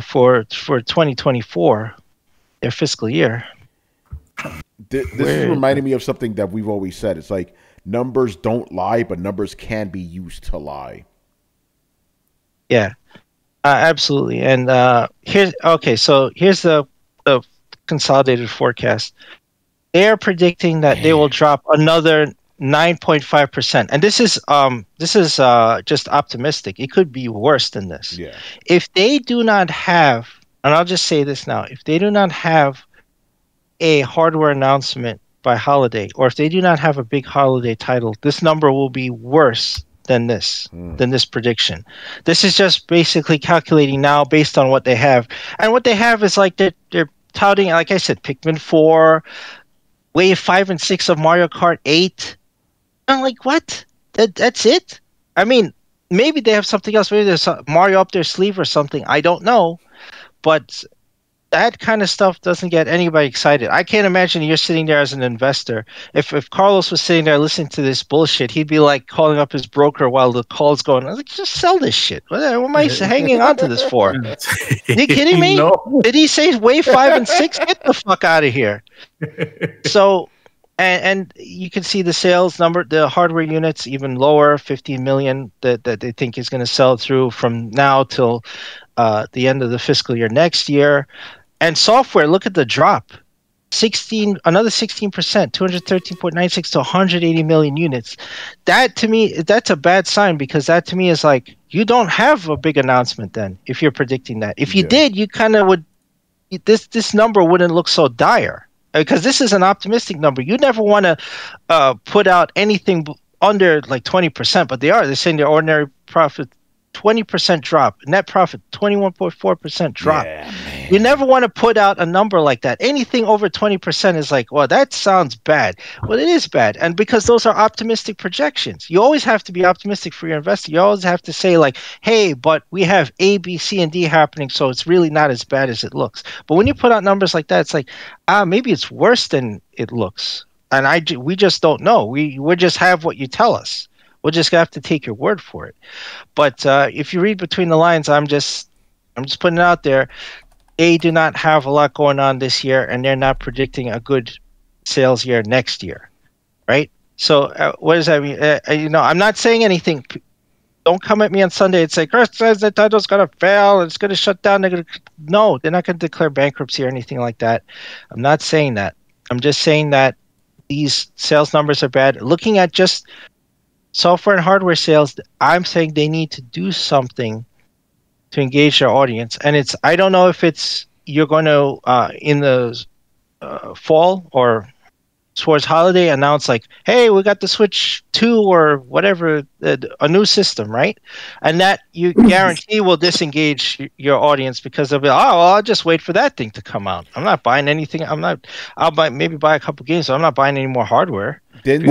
Speaker 3: for 2024, their fiscal year.
Speaker 1: This is reminding me of something that we've always said. It's like numbers don't lie, but numbers can be used to lie.
Speaker 3: Yeah, absolutely. And here's the consolidated forecast. They are predicting that they will drop another 9.5%, and this is just optimistic. It could be worse than this.
Speaker 1: Yeah.
Speaker 3: If they do not have, and I'll just say this now, if they do not have a hardware announcement by holiday, or if they do not have a big holiday title, this number will be worse than this prediction. This is just basically calculating now based on what they have, and what they have is like they're touting, like I said, Pikmin 4, Wave 5 and 6 of Mario Kart 8. I'm like, what? That's it? I mean, maybe they have something else. Maybe there's Mario up their sleeve or something. I don't know, but that kind of stuff doesn't get anybody excited. I can't imagine you're sitting there as an investor. If Carlos was sitting there listening to this bullshit, he'd be like calling up his broker while the call's going. I was like, just sell this shit. What am I hanging on to this for? Are you kidding me? No. Did he say Wave 5 and 6? Get the fuck out of here. So, and you can see the sales number, the hardware units even lower, 15 million that they think is going to sell through from now till the end of the fiscal year next year. And software, look at the drop. Another 16%, 213.96 to 180 million units. That to me, that's a bad sign, because that to me is like, you don't have a big announcement then if you're predicting that. If you did, you kind of would, this number wouldn't look so dire, because this is an optimistic number. You never want to put out anything under like 20%, but they're saying their ordinary profit 20% drop, net profit 21.4% drop. Yeah, you never want to put out a number like that. Anything over 20% is like, well, that sounds bad. Well, it is bad, and because those are optimistic projections, you always have to be optimistic for your investor. You always have to say like, hey, but we have A, B, C, and D happening, so it's really not as bad as it looks. But when you put out numbers like that, it's like, maybe it's worse than it looks, and we just don't know. We just have what you tell us. We'll just have to take your word for it. But if you read between the lines, I'm just putting it out there. They do not have a lot going on this year, and they're not predicting a good sales year next year, right? So what does that mean? I'm not saying anything. Don't come at me on Sunday and say, Chris says the title's going to fail, it's going to shut down. No, they're not going to declare bankruptcy or anything like that. I'm not saying that. I'm just saying that these sales numbers are bad. Looking at just software and hardware sales, I'm saying they need to do something to engage their audience. And I don't know if you're going to, in the fall or towards holiday, announce like, hey, we got the Switch 2 or whatever, a new system, right? And that you guarantee will disengage your audience, because they'll be like, oh, well, I'll just wait for that thing to come out. I'm not buying anything. I'll maybe buy a couple games, so I'm not buying any more hardware.
Speaker 1: Didn't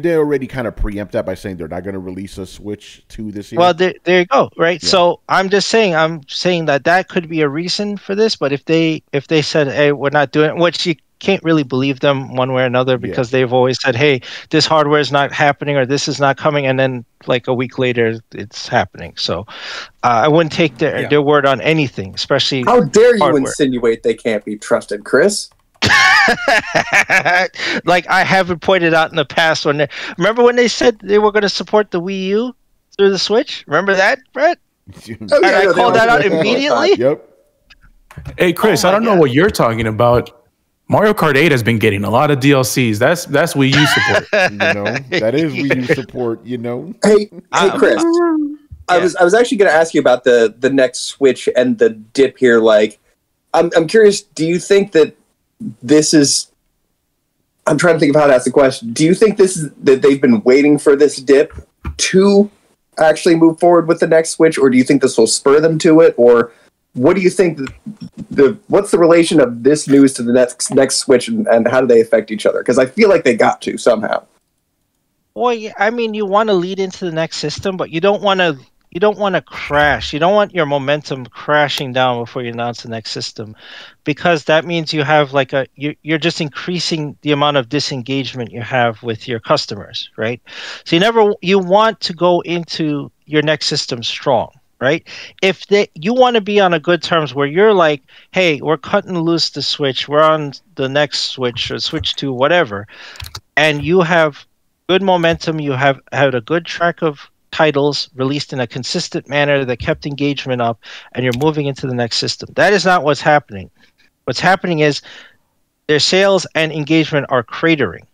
Speaker 1: they already kind of preempt that by saying they're not going to release a Switch 2 this year?
Speaker 3: Well, there you go, right? Yeah. So I'm saying that could be a reason for this. But if they said, hey, we're not doing it, which you can't really believe them one way or another, because they've always said, hey, this hardware is not happening or this is not coming, and then like a week later it's happening. So I wouldn't take their word on anything, especially
Speaker 4: how dare you insinuate they can't be trusted, Chris?
Speaker 3: Like I haven't pointed out in the past remember when they said they were going to support the Wii U through the Switch? Remember that, Brett? I called that out immediately.
Speaker 1: Yep.
Speaker 2: Hey, Chris, I don't know what you're talking about. Mario Kart 8 has been getting a lot of DLCs. That's Wii U support.
Speaker 1: That is Wii U support.
Speaker 4: Hey, Chris. I was actually going to ask you about the next Switch and the dip here. Like, I'm curious. Do you think that this is? I'm trying to think of how to ask the question. Do you think this is that they've been waiting for this dip to actually move forward with the next Switch, or do you think this will spur them to it, or what do you think what's the relation of this news to the next Switch, and how do they affect each other? Because I feel like they got to somehow.
Speaker 3: Well, yeah, I mean, you want to lead into the next system, but you don't want to. You don't want to crash. You don't want your momentum crashing down before you announce the next system, because that means you have like you're just increasing the amount of disengagement you have with your customers, right? So you want to go into your next system strong, right? If you want to be on a good terms where you're like, hey, we're cutting loose the Switch, we're on the next Switch or Switch 2, whatever, and you have good momentum, you have had a good track of titles released in a consistent manner that kept engagement up, and you're moving into the next system. That is not what's happening. What's happening is their sales and engagement are cratering.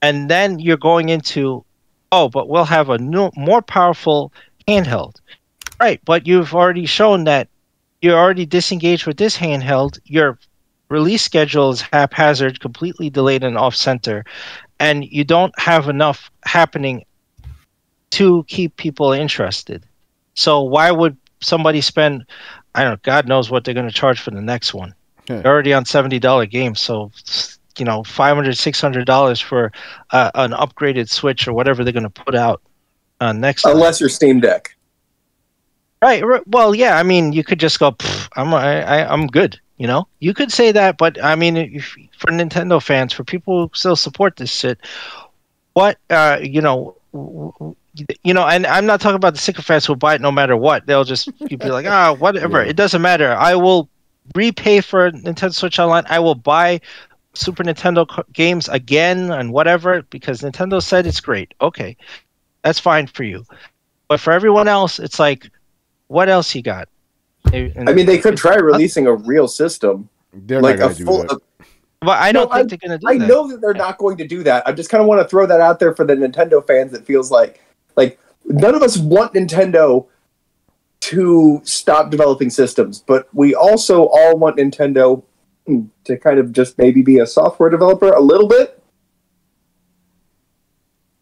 Speaker 3: And then you're going into, oh, but we'll have a new, more powerful handheld. Right, but you've already shown that you're already disengaged with this handheld. Your release schedule is haphazard, completely delayed and off-center, and you don't have enough happening to keep people interested. So why would somebody spend, I don't know, God knows what they're going to charge for the next one. They're already on $70 games, so $500, $600 for an upgraded Switch or whatever they're going to put out next
Speaker 4: unless you're Steam Deck.
Speaker 3: Right. Well, yeah, I mean, you could just go, I'm good, You could say that, but I mean, for Nintendo fans, for people who still support this shit, what, and I'm not talking about the sycophants who buy it no matter what. They'll just be like, whatever. Yeah. It doesn't matter. I will repay for Nintendo Switch Online. I will buy Super Nintendo games again and whatever, because Nintendo said it's great. Okay, that's fine for you. But for everyone else, it's like, what else you got?
Speaker 4: I mean, they could try releasing a real system.
Speaker 1: They're like not going to do that.
Speaker 3: But I don't think they're going to do that.
Speaker 4: I know that they're not going to do that. I just kind of want to throw that out there for the Nintendo fans. It feels like none of us want Nintendo to stop developing systems, but we also all want Nintendo to kind of just maybe be a software developer a little bit.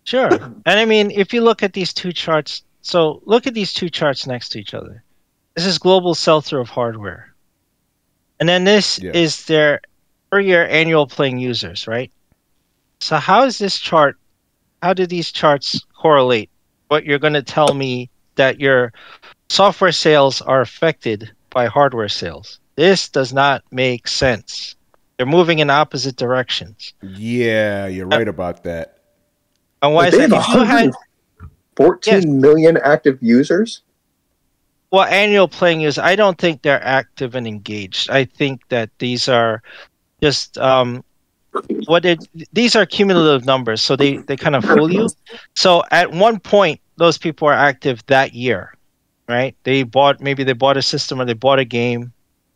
Speaker 3: Sure. And I mean, if you look at these two charts, so look at these two charts next to each other. This is global sell-through of hardware. And then this is their per year annual playing users, right? So how is this chart, how do these charts correlate? What you're going to tell me that your software sales are affected by hardware sales. This does not make sense. They're moving in opposite directions.
Speaker 1: Yeah, you're right about that.
Speaker 3: And why is that? If you had
Speaker 4: 14 million active users?
Speaker 3: Well, annual playing users, I don't think they're active and engaged. I think that these are just these are cumulative numbers, so they kind of fool you. So at one point, those people are active that year, right? Maybe they bought a system, or they bought a game,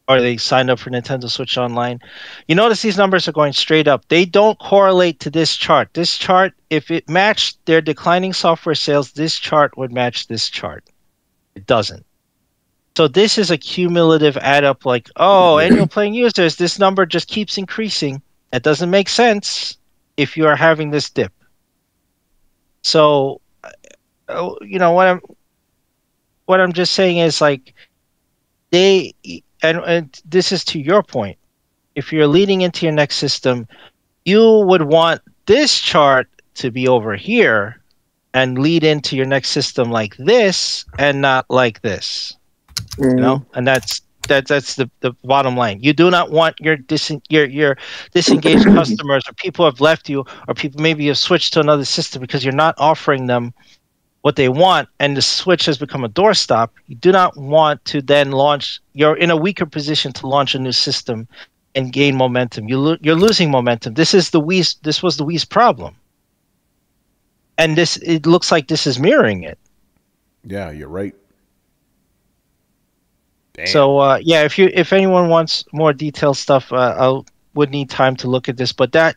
Speaker 3: or they signed up for Nintendo Switch Online. You notice these numbers are going straight up. They don't correlate to this chart. This chart, if it matched their declining software sales, this chart would match this chart. It doesn't. So this is a cumulative add up, like, annual playing users, this number just keeps increasing. That doesn't make sense if you are having this dip. So, what I'm just saying is, like, and this is to your point. If you're leading into your next system, you would want this chart to be over here and lead into your next system like this and not like this. And that's the bottom line. You do not want your disengaged customers, or people who have left you, or people maybe have switched to another system because you're not offering them what they want, and the Switch has become a doorstop. You do not want to then launch. You're in a weaker position to launch a new system and gain momentum. You're losing momentum. This was the Wii's problem, and it looks like this is mirroring it.
Speaker 1: Yeah, you're right. Damn.
Speaker 3: So if anyone wants more detailed stuff, I would need time to look at this. But that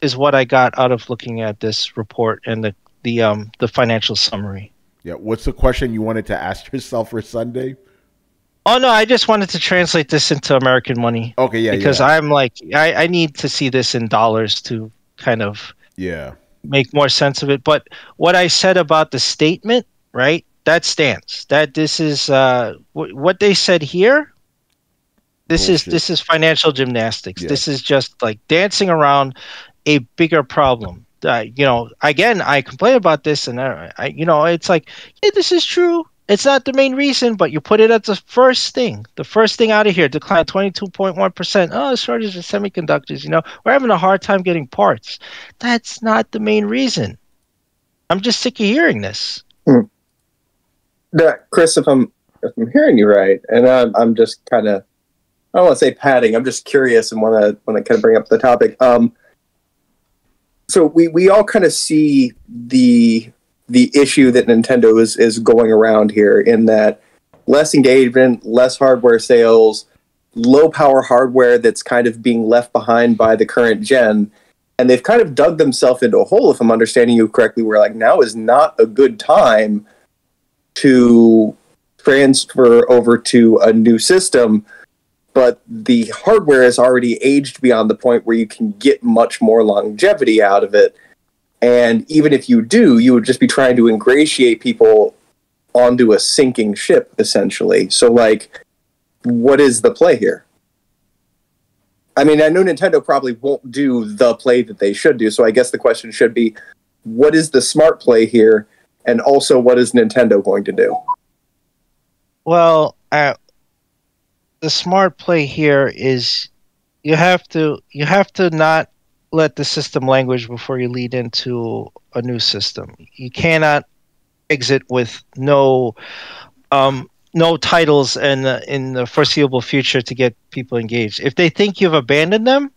Speaker 3: is what I got out of looking at this report and the financial summary.
Speaker 1: Yeah, what's the question you wanted to ask yourself for Sunday?
Speaker 3: Oh no, I just wanted to translate this into American money.
Speaker 1: Okay, yeah,
Speaker 3: because I'm like, I need to see this in dollars to kind of make more sense of it. But what I said about the statement, right? That stands. That this is what they said here
Speaker 1: Bullshit.
Speaker 3: this is financial gymnastics.
Speaker 1: Yeah.
Speaker 3: This is just like dancing around a bigger problem. You know, again, I complain about this, and you know, it's like, yeah, this is true. It's not the main reason, but you put it as the first thing. The first thing out of here declined 22.1%. Oh, shortage of semiconductors. You know, we're having a hard time getting parts. That's not the main reason. I'm just sick of hearing this.
Speaker 4: Chris, if I'm hearing you right, and I'm just kind of, I don't want to say padding. I'm just curious and want to kind of bring up the topic. So we all kind of see the issue that Nintendo is going around here, in that less engagement, less hardware sales, low power hardware that's kind of being left behind by the current gen. And they've kind of dug themselves into a hole, if I'm understanding you correctly, where like now is not a good time to transfer over to a new system, but the hardware is already aged beyond the point where you can get much more longevity out of it. And even if you do, you would just be trying to ingratiate people onto a sinking ship, essentially. So, like, what is the play here? I mean, I know Nintendo probably won't do the play that they should do, so I guess the question should be, what is the smart play here? And also, what is Nintendo going to do?
Speaker 3: Well, the smart play here is you have to not let the system languish before you lead into a new system. You cannot exit with no titles in the foreseeable future to get people engaged. If they think you've abandoned them,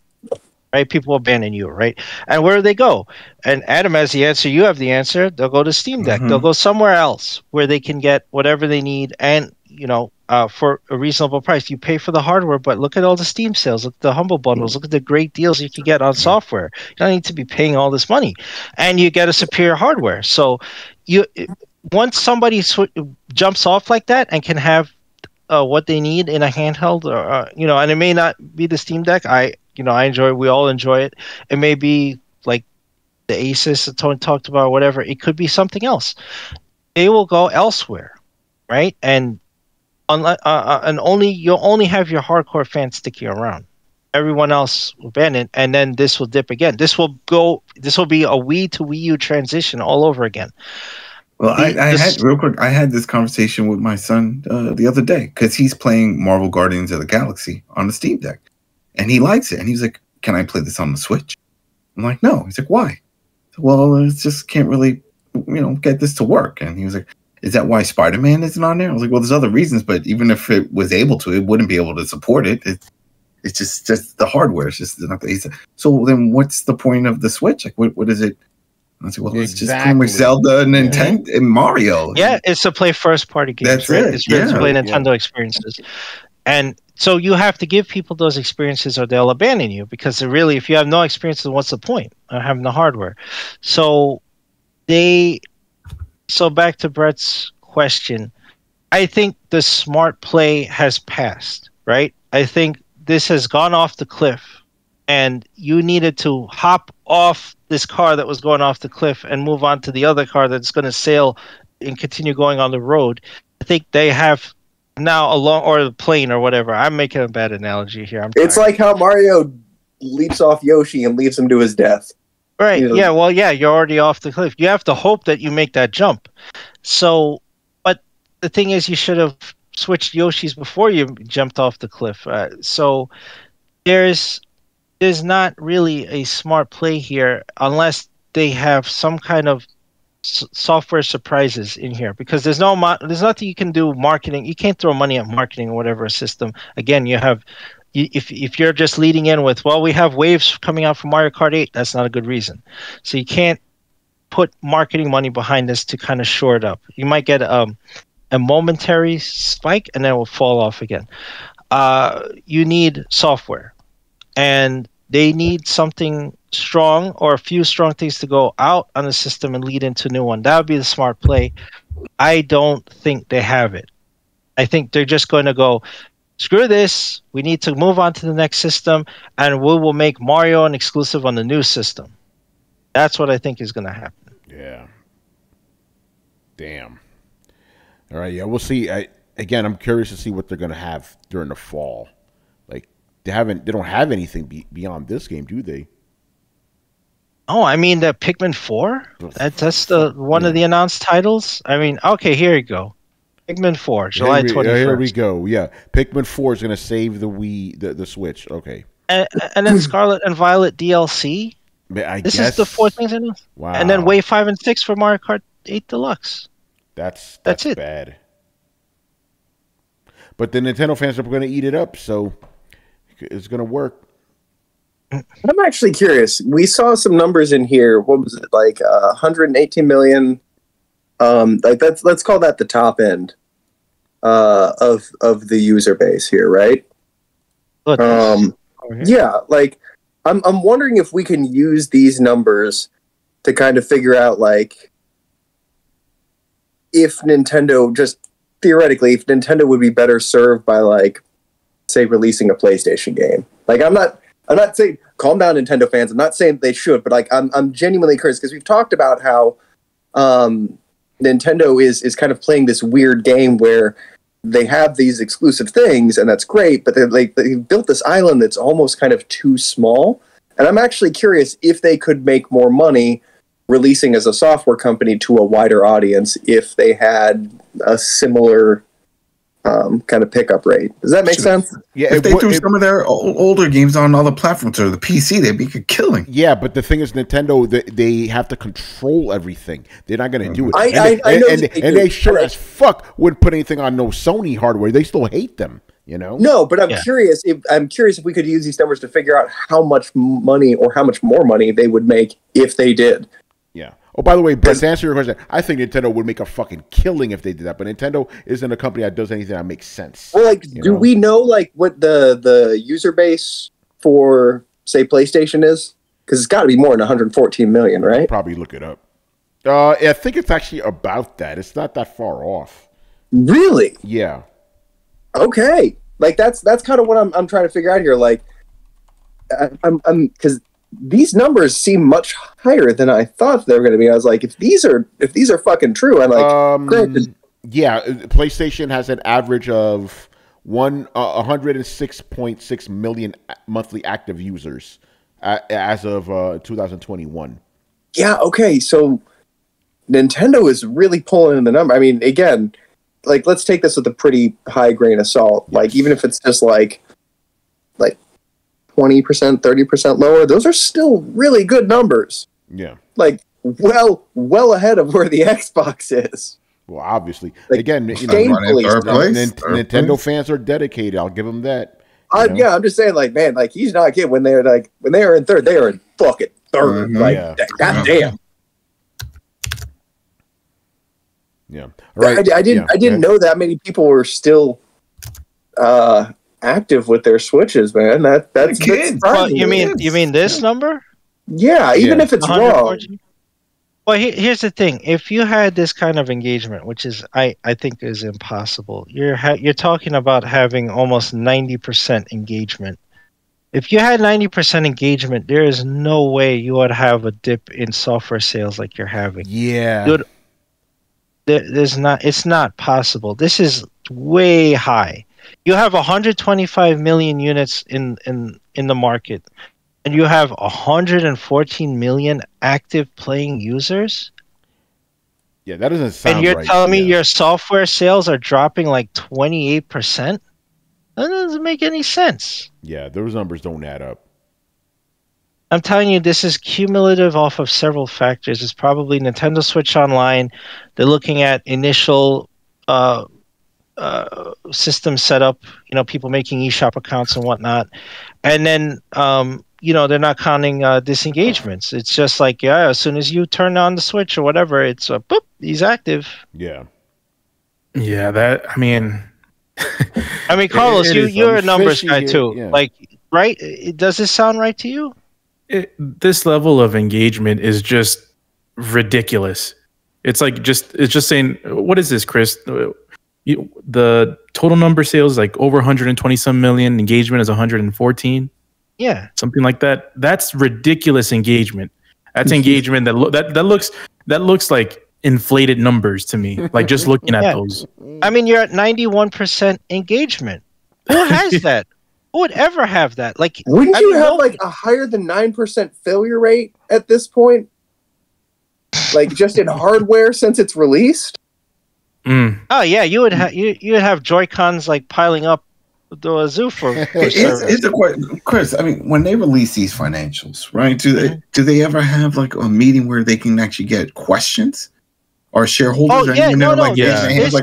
Speaker 3: right, people abandon you, right? And where do they go? And Adam has the answer. You have the answer. They'll go to Steam Deck. They'll go somewhere else where they can get whatever they need, and for a reasonable price. You pay for the hardware, but look at all the Steam sales. Look at the Humble Bundles. Look at the great deals you can get on software. You don't need to be paying all this money, and you get a superior hardware. So once somebody jumps off like that and can have what they need in a handheld, and it may not be the Steam Deck. I enjoy it. We all enjoy it. It may be like the Asus that Tony talked about, or whatever. It could be something else. They will go elsewhere, right? And you'll only have your hardcore fans sticking around. Everyone else will abandon, and then this will dip again. This will be a Wii to Wii U transition all over again.
Speaker 5: Well, I had this conversation with my son the other day, because he's playing Marvel Guardians of the Galaxy on the Steam Deck, and he likes it. And he's like, "Can I play this on the Switch?" I'm like, "No." He's like, "Why?" Well, it just can't really, get this to work. And he was like, "Is that why Spider-Man isn't on there?" I was like, "Well, there's other reasons, but even if it was able to, it wouldn't be able to support it. It's just the hardware. It's just not the." So then, what's the point of the Switch? Like, what is it? I said, "Well, it's just playing with Zelda and Nintendo and Mario."
Speaker 3: Yeah, it's to play first-party games.
Speaker 5: That's
Speaker 3: right?
Speaker 5: it.
Speaker 3: It's to play Nintendo experiences, and so you have to give people those experiences, or they'll abandon you. Because really, if you have no experiences, what's the point of having the hardware? So back to Brett's question, I think the smart play has passed. Right? I think this has gone off the cliff, and you needed to hop off this car that was going off the cliff and move on to the other car that's going to sail and continue going on the road. I think they have now or the plane or whatever. I'm making a bad analogy here.
Speaker 4: It's like how Mario leaps off Yoshi and leaves him to his death.
Speaker 3: Right. Yeah. Well, yeah, you're already off the cliff. You have to hope that you make that jump. So, but the thing is, you should have switched Yoshis before you jumped off the cliff. So there's not really a smart play here unless they have some kind of software surprises in here, because there's nothing you can do marketing. You can't throw money at marketing or whatever system. Again, if you're just leading in with, well, we have waves coming out from Mario Kart 8, that's not a good reason. So you can't put marketing money behind this to kind of shore it up. You might get a momentary spike and then it will fall off again. You need software. And they need something strong, or a few strong things to go out on the system and lead into a new one. That would be the smart play. I don't think they have it. I think they're just going to go, screw this. We need to move on to the next system, and we will make Mario an exclusive on the new system. That's what I think is going to happen.
Speaker 1: Yeah. Damn. All right. Yeah, we'll see. I'm curious to see what they're going to have during the fall. They don't have anything beyond this game, do they?
Speaker 3: Oh, I mean the Pikmin 4. That's the one of the announced titles. I mean, okay, here you go. Pikmin 4, July 21st.
Speaker 1: Here we go. Yeah, Pikmin 4 is gonna save the Wii, the Switch. Okay.
Speaker 3: And then Scarlet and Violet DLC. This is the 4 things I know.
Speaker 1: Wow.
Speaker 3: And then Wave 5 and 6 for Mario Kart 8 Deluxe.
Speaker 1: That's
Speaker 3: it.
Speaker 1: Bad. But the Nintendo fans are going to eat it up, so it's going to work.
Speaker 4: I'm actually curious. We saw some numbers in here. What was it, like 118 million? Like let's call that the top end of the user base here, right? Yeah, like I'm wondering if we can use these numbers to kind of figure out, like, if Nintendo, just theoretically, if Nintendo would be better served by, like, say, releasing a PlayStation game. Like, I'm not saying, calm down, Nintendo fans. I'm not saying they should, but, like, I'm genuinely curious because we've talked about how Nintendo is kind of playing this weird game where they have these exclusive things, and that's great, but they built this island that's almost kind of too small. And I'm actually curious if they could make more money releasing as a software company to a wider audience if they had a similar kind of pickup rate. Does that make sense?
Speaker 5: Yeah, if they threw some of their older games on other platforms or the PC, they'd be killing.
Speaker 1: Yeah, but the thing is, Nintendo, they have to control everything. They're not going to do it.
Speaker 4: I know
Speaker 1: they sure as fuck wouldn't put anything on no Sony hardware. They still hate them. You know?
Speaker 4: No, but I'm curious if we could use these numbers to figure out how much money or how much more money they would make if they did.
Speaker 1: Yeah. Oh, by the way, Brett, to answer your question, I think Nintendo would make a fucking killing if they did that. But Nintendo isn't a company that does anything that makes sense.
Speaker 4: Well, like, we know, like, what the user base for, say, PlayStation is? Because it's got to be more than 114 million, right?
Speaker 1: I'll probably look it up. I think it's actually about that. It's not that far off.
Speaker 4: Really?
Speaker 1: Yeah.
Speaker 4: Okay, like that's kind of what I'm trying to figure out here. Like, I'm because these numbers seem much higher than I thought they were going to be. I was like, if these are fucking true, I'm like, granted.
Speaker 1: Yeah, PlayStation has an average of 106.6 million monthly active users as of 2021.
Speaker 4: Yeah. Okay. So Nintendo is really pulling in the number. I mean, again, like, let's take this with a pretty high grain of salt. Like, even if it's just like 20%, 30% lower, those are still really good numbers.
Speaker 1: Yeah.
Speaker 4: Like, well ahead of where the Xbox is.
Speaker 1: Well, obviously.
Speaker 4: Like,
Speaker 1: again, Nintendo fans are dedicated. I'll give them that.
Speaker 4: Yeah, I'm just saying, like, man, like, he's not kidding. When they are in third, they are in fucking third.
Speaker 5: Mm-hmm.
Speaker 4: Like, goddamn.
Speaker 1: Yeah, right.
Speaker 4: I didn't know that many people were still active with their Switches, man. That's
Speaker 5: kids.
Speaker 3: Well, you mean this number?
Speaker 4: Yeah, even if it's wrong.
Speaker 3: Well, here's the thing: if you had this kind of engagement, which is I think is impossible, you're talking about having almost 90% engagement. If you had 90% engagement, there is no way you would have a dip in software sales like you're having.
Speaker 1: Yeah.
Speaker 3: It's not possible. This is way high. You have 125 million units in the market, and you have 114 million active playing users.
Speaker 1: Yeah, that doesn't sound right.
Speaker 3: And you're telling me your software sales are dropping like 28%? That doesn't make any sense.
Speaker 1: Yeah, those numbers don't add up.
Speaker 3: I'm telling you, this is cumulative off of several factors. It's probably Nintendo Switch Online. They're looking at initial system setup, people making eShop accounts and whatnot. And then, they're not counting disengagements. It's just like, as soon as you turn on the Switch or whatever, it's boop, he's active.
Speaker 1: Yeah.
Speaker 2: Yeah,
Speaker 3: Carlos, you're a numbers guy too.
Speaker 1: Yeah.
Speaker 3: Like, right? Does this sound right to you?
Speaker 2: This level of engagement is just ridiculous. It's just saying, what is this, Chris? The total number sales is like over 120 some million. Engagement is 114.
Speaker 3: Yeah,
Speaker 2: something like that. That's ridiculous engagement. That's engagement that looks like inflated numbers to me. Like, just looking at those.
Speaker 3: I mean, you're at 91% engagement. Who has that? Who would ever have that? Like,
Speaker 4: wouldn't
Speaker 3: I
Speaker 4: you
Speaker 3: mean,
Speaker 4: have like a higher than 9% failure rate at this point? Like just in hardware since it's released?
Speaker 3: Oh yeah, you would have Joy-Cons like piling up the wazoo for service.
Speaker 5: It's a question, Chris. I mean, when they release these financials, right? Do they ever have like a meeting where they can actually get questions or shareholders?
Speaker 3: Oh yeah,
Speaker 5: anyone
Speaker 3: no,
Speaker 5: there,
Speaker 3: no.
Speaker 5: like, raise their hands,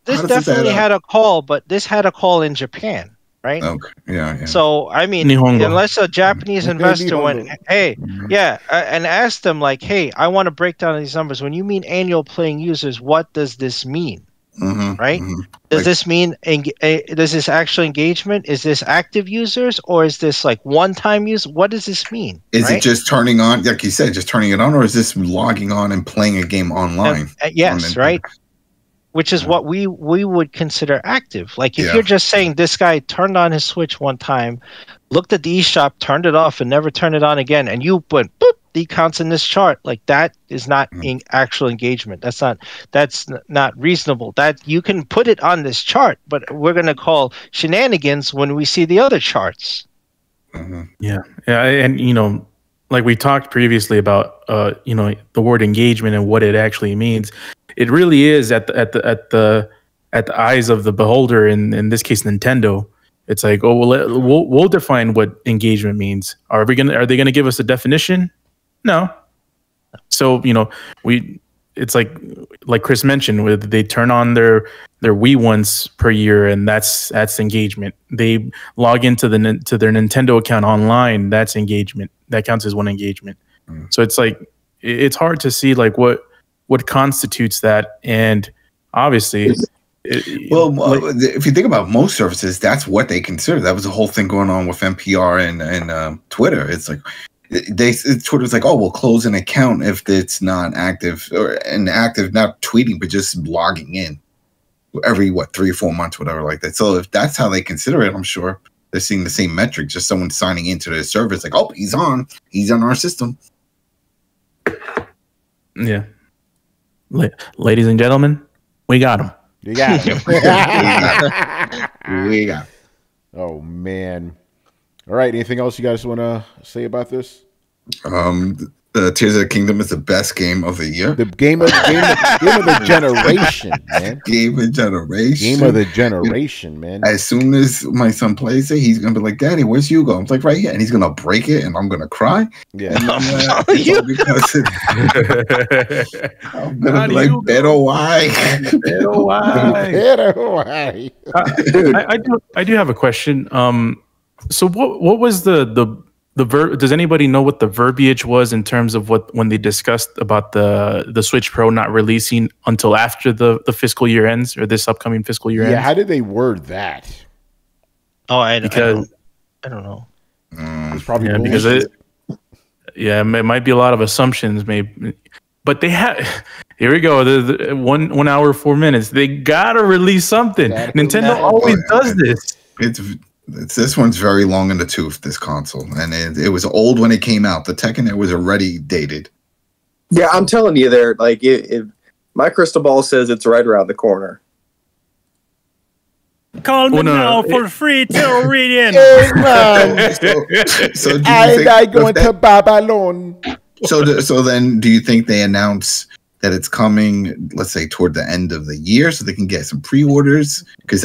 Speaker 3: This
Speaker 5: how does
Speaker 3: definitely
Speaker 5: add
Speaker 3: had
Speaker 5: up?
Speaker 3: a call, but this had a call in Japan, right?
Speaker 5: Okay, yeah.
Speaker 3: So I mean,
Speaker 2: Nihongo.
Speaker 3: unless a Japanese investor went, hey, yeah, and asked them like, hey, I want to break down these numbers. When you mean annual playing users, what does this mean? Right? Does this mean does this actual engagement? Is this active users or is this like one-time use? What does this mean?
Speaker 5: Is it just turning on, like you said, just turning it on, or is this logging on and playing a game online?
Speaker 3: Yes, right. Which is what we would consider active. Like if you're just saying this guy turned on his Switch one time, looked at the eShop, turned it off, and never turned it on again, and you went boop, the counts in this chart, like that is not actual engagement. That's not reasonable. That you can put it on this chart, but we're gonna call shenanigans when we see the other charts.
Speaker 2: Yeah, and you know, like we talked previously about, you know, the word engagement and what it actually means. It really is at the eyes of the beholder. In this case, Nintendo. It's like, oh, we'll define what engagement means. Are they gonna give us a definition? No. So you know, it's like Chris mentioned, they turn on their Wii once per year, and that's engagement. They log into their Nintendo account online. That's engagement. That counts as one engagement. So it's like it's hard to see like what constitutes that, and obviously.
Speaker 5: If you think about most services, that's what they consider. That was the whole thing going on with NPR and Twitter. It's like Twitter's like, oh, we'll close an account if it's not active or inactive, not tweeting, but just logging in every 3 or 4 months, whatever like that. So if that's how they consider it, I'm sure they're seeing the same metric. Just someone signing into their service, like, oh, he's on our system.
Speaker 2: Yeah, ladies and gentlemen, we got him.
Speaker 1: You got it.
Speaker 5: We got.
Speaker 1: Oh man! All right. Anything else you guys want to say about this?
Speaker 5: The Tears of the Kingdom is the best game of the year.
Speaker 1: The game of the generation, man.
Speaker 5: Game of the generation,
Speaker 1: man.
Speaker 5: As soon as my son plays it, he's gonna be like, "Daddy, where's Hugo?" I'm like, "Right here," and he's gonna break it, and I'm gonna cry.
Speaker 1: Yeah,
Speaker 5: and I'm gonna be like, "Better why?
Speaker 2: Better why?
Speaker 1: Better why?"
Speaker 2: I do have a question. So what was the does anybody know what the verbiage was in terms of when they discussed about the Switch Pro not releasing until after the fiscal year ends, or this upcoming fiscal year ends?
Speaker 1: Yeah, how did they word that?
Speaker 3: Oh, I don't know.
Speaker 1: It's probably
Speaker 2: because it might be a lot of assumptions, maybe. But they have. Here we go. The 1 hour 4 minutes. They gotta release something. Nintendo always does this.
Speaker 5: This one's very long in the tooth, this console, and it was old when it came out. The tech in it was already dated.
Speaker 4: Yeah, I'm telling you, there. Like, if my crystal ball says it's right around the corner.
Speaker 6: Call me now for free till reading.
Speaker 5: So
Speaker 1: I going to Babylon.
Speaker 5: So then, do you think they announce that it's coming, let's say, toward the end of the year, so they can get some pre-orders? Because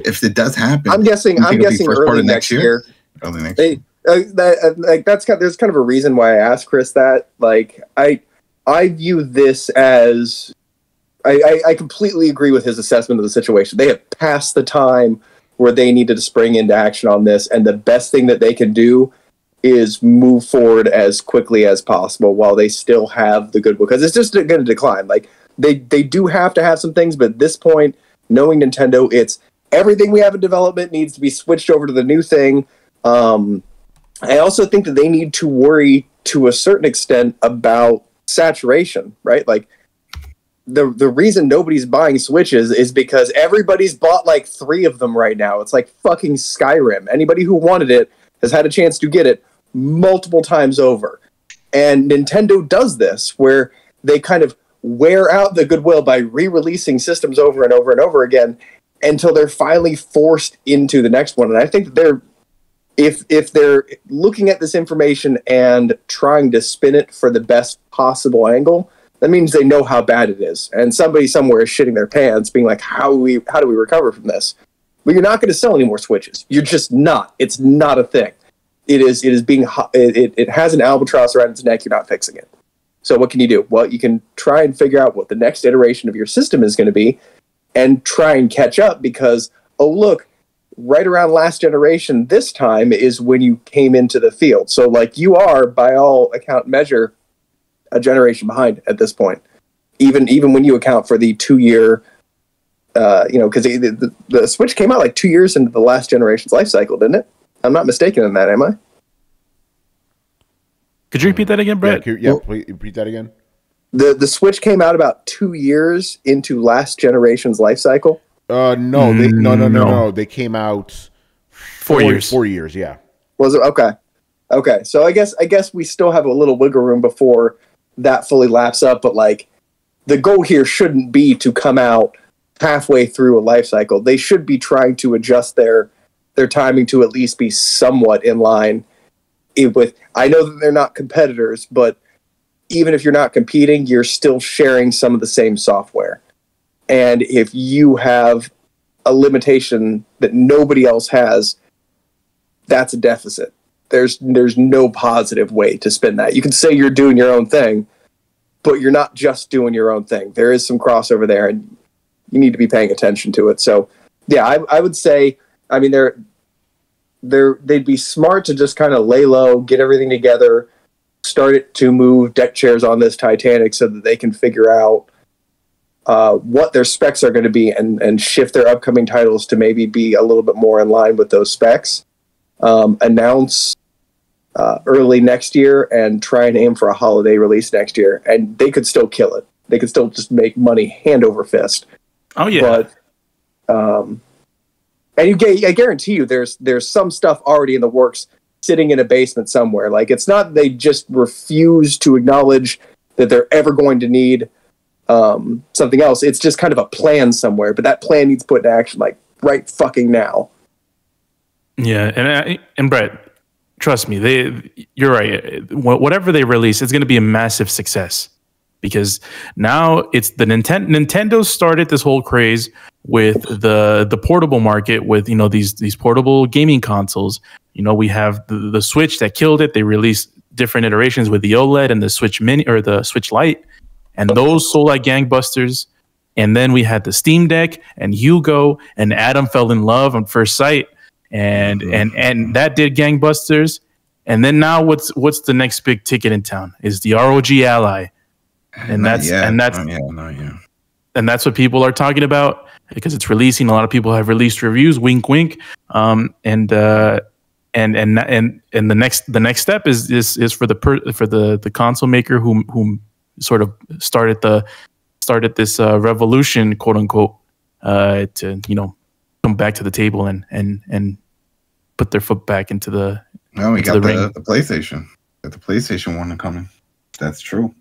Speaker 5: if it does happen,
Speaker 4: I'm guessing early next year.
Speaker 5: Early next year.
Speaker 4: There's kind of a reason why I asked Chris that. Like, I view this as I completely agree with his assessment of the situation. They have passed the time where they needed to spring into action on this, and the best thing that they can do is move forward as quickly as possible while they still have the goodwill, because it's just going to decline. Like, they do have to have some things, but at this point, knowing Nintendo, it's everything we have in development needs to be switched over to the new thing. I also think that they need to worry to a certain extent about saturation, right? Like, the reason nobody's buying Switches is because everybody's bought like 3 of them right now. It's like fucking Skyrim. Anybody who wanted it has had a chance to get it multiple times over. And Nintendo does this, where they kind of wear out the goodwill by re-releasing systems over and over and over again. until they're finally forced into the next one. And I think that they're, if they're looking at this information and trying to spin it for the best possible angle, that means they know how bad it is. And somebody somewhere is shitting their pants, being like, how do we recover from this? Well, you're not going to sell any more Switches. You're just not. It's not a thing. It has an albatross around its neck. You're not fixing it. So what can you do? Well, you can try and figure out what the next iteration of your system is going to be and try and catch up because, oh, look, right around last generation, this time is when you came into the field. So, like, you are, by all account measure, a generation behind at this point. Even when you account for the 2-year, because the Switch came out like 2 years into the last generation's life cycle, didn't it? I'm not mistaken in that, am I?
Speaker 2: Could you repeat that again, Brett?
Speaker 1: Please repeat that again.
Speaker 4: The Switch came out about 2 years into last generation's life cycle.
Speaker 1: No. They came out
Speaker 2: 4 years.
Speaker 1: 4 years, yeah.
Speaker 4: Was it okay? Okay, so I guess we still have a little wiggle room before that fully laps up. But like, the goal here shouldn't be to come out halfway through a life cycle. They should be trying to adjust their timing to at least be somewhat in line with. I know that they're not competitors, but even if you're not competing, you're still sharing some of the same software. And if you have a limitation that nobody else has, that's a deficit. There's no positive way to spin that. You can say you're doing your own thing, but you're not just doing your own thing. There is some crossover there, and you need to be paying attention to it. So, yeah, I would say, I mean, they'd be smart to just kind of lay low, get everything together, start it to move deck chairs on this Titanic so that they can figure out what their specs are going to be and shift their upcoming titles to maybe be a little bit more in line with those specs. Announce early next year and try and aim for a holiday release next year. And they could still kill it. They could still just make money hand over fist.
Speaker 2: Oh, yeah.
Speaker 4: But, and I guarantee you there's some stuff already in the works sitting in a basement somewhere. Like, it's not they just refuse to acknowledge that they're ever going to need something else. It's just kind of a plan somewhere, but that plan needs put into action like right fucking now.
Speaker 2: Yeah, and Brett, trust me, you're right. Whatever they release, it's going to be a massive success because now it's the Nintendo started this whole craze with the portable market with these portable gaming consoles. We have the Switch that killed it. They released different iterations with the OLED and the Switch Mini or the Switch Lite, and those sold like gangbusters. And then we had the Steam Deck and Hugo, and Adam fell in love on first sight. And that did gangbusters. And then now what's the next big ticket in town is the ROG Ally. And that's what people are talking about because it's releasing. A lot of people have released reviews, wink wink. And the next step is for the console maker who sort of started this revolution, quote unquote, to come back to the table and put their foot back into the.
Speaker 5: Well, we got the PlayStation. Got the PlayStation one coming. That's true.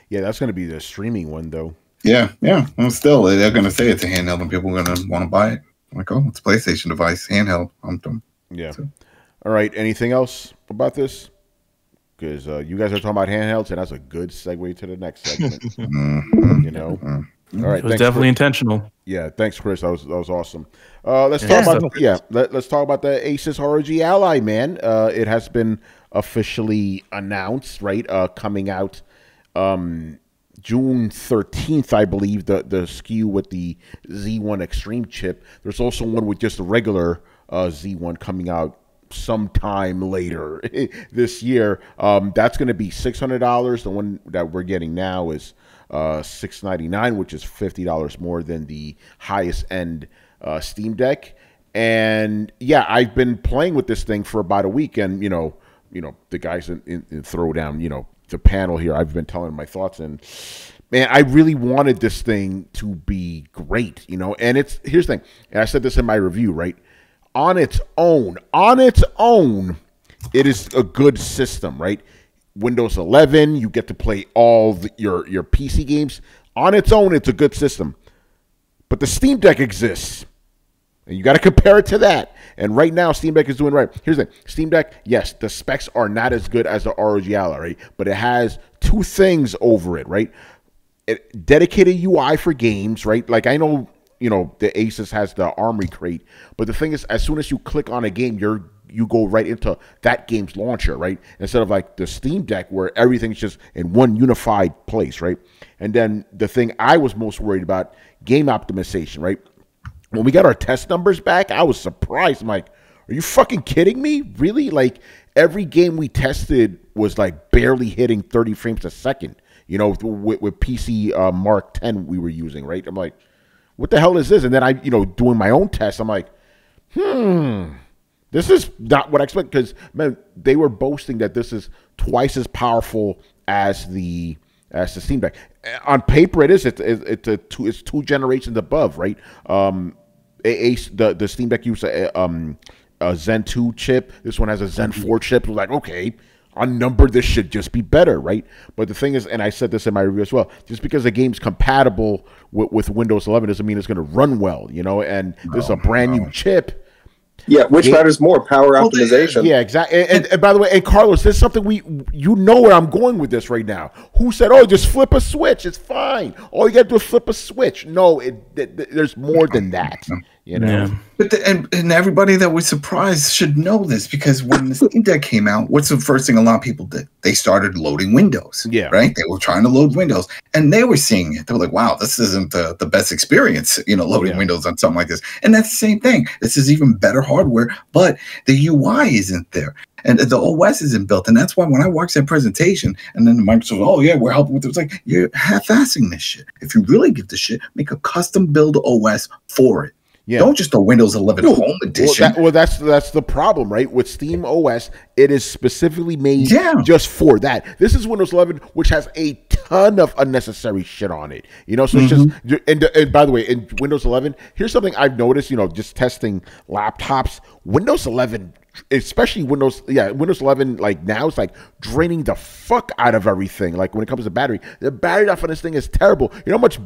Speaker 1: Yeah, that's going to be the streaming one, though.
Speaker 5: Yeah. Well, still, they're going to say it's a handheld, and people are going to want to buy it. I'm like, oh, it's a PlayStation device, handheld. I'm done.
Speaker 1: Yeah. So. All right. Anything else about this? Because you guys are talking about handhelds, and that's a good segue to the next segment. All right,
Speaker 2: it was definitely intentional.
Speaker 1: Yeah, thanks, Chris. That was awesome. Let's talk about the Asus ROG Ally, man. It has been officially announced, right? Coming out June 13th, I believe. The SKU with the Z1 Extreme chip. There's also one with just a regular Z1 coming out sometime later this year. That's going to be $600. The one that we're getting now is $699, which is $50 more than the highest end Steam Deck. And yeah, I've been playing with this thing for about a week, and the guys in Throwdown, the panel here, I've been telling my thoughts, and man, I really wanted this thing to be great, and here's the thing, and I said this in my review, right? On its own, it is a good system, right? Windows 11, you get to play all your PC games. On its own, it's a good system. But the Steam Deck exists. And you got to compare it to that. And right now, Steam Deck is doing right. Here's the thing. Steam Deck, yes, the specs are not as good as the ROG Ally, right? But it has two things over it, right? Dedicated UI for games, right? Like I know, the Asus has the Armory crate, but the thing is, as soon as you click on a game, you go right into that game's launcher, right? Instead of like the Steam Deck where everything's just in one unified place, right? And then the thing I was most worried about, game optimization, right? When we got our test numbers back, I was surprised. I'm like, are you fucking kidding me? Really? Like every game we tested was like barely hitting 30 frames a second, with PC Mark 10 we were using, right? I'm like, what the hell is this? And then I, doing my own tests, I'm like, this is not what I expect, because man, they were boasting that this is twice as powerful as the Steam Deck. On paper, it is. It's two generations above, right? The Steam Deck used a Zen 2 chip. This one has a Zen 4 chip. We're like, okay, on number, this should just be better, right? But the thing is, and I said this in my review as well, just because the game's compatible with Windows 11 doesn't mean it's going to run well, and this is a brand new chip.
Speaker 4: Yeah, which matters more, power optimization.
Speaker 1: Yeah, exactly. And by the way, and Carlos, there's something where I'm going with this right now. Who said, oh, just flip a switch, it's fine. All you got to do is flip a switch. No, there's more than that.
Speaker 2: Yeah.
Speaker 5: But and everybody that was surprised should know this, because when the Steam Deck came out, what's the first thing a lot of people did? They started loading Windows.
Speaker 1: Yeah.
Speaker 5: Right? They were trying to load Windows, and they were seeing it. They were like, wow, this isn't the best experience, loading Windows on something like this. And that's the same thing. This is even better hardware, but the UI isn't there. And the OS isn't built. And that's why when I watched that presentation, and then Microsoft, oh, yeah, we're helping with it. It's like, you're half-assing this shit. If you really give the shit, make a custom build OS for it. Yeah. Don't just a Windows 11 Home Edition.
Speaker 1: That's the problem, right? With Steam OS, it is specifically made just for that. This is Windows 11, which has a ton of unnecessary shit on it. So it's just, and by the way, in Windows 11, here's something I've noticed, just testing laptops. Windows 11, especially Windows 11, like now it's like draining the fuck out of everything. Like when it comes to battery, the battery life on this thing is terrible. You know how much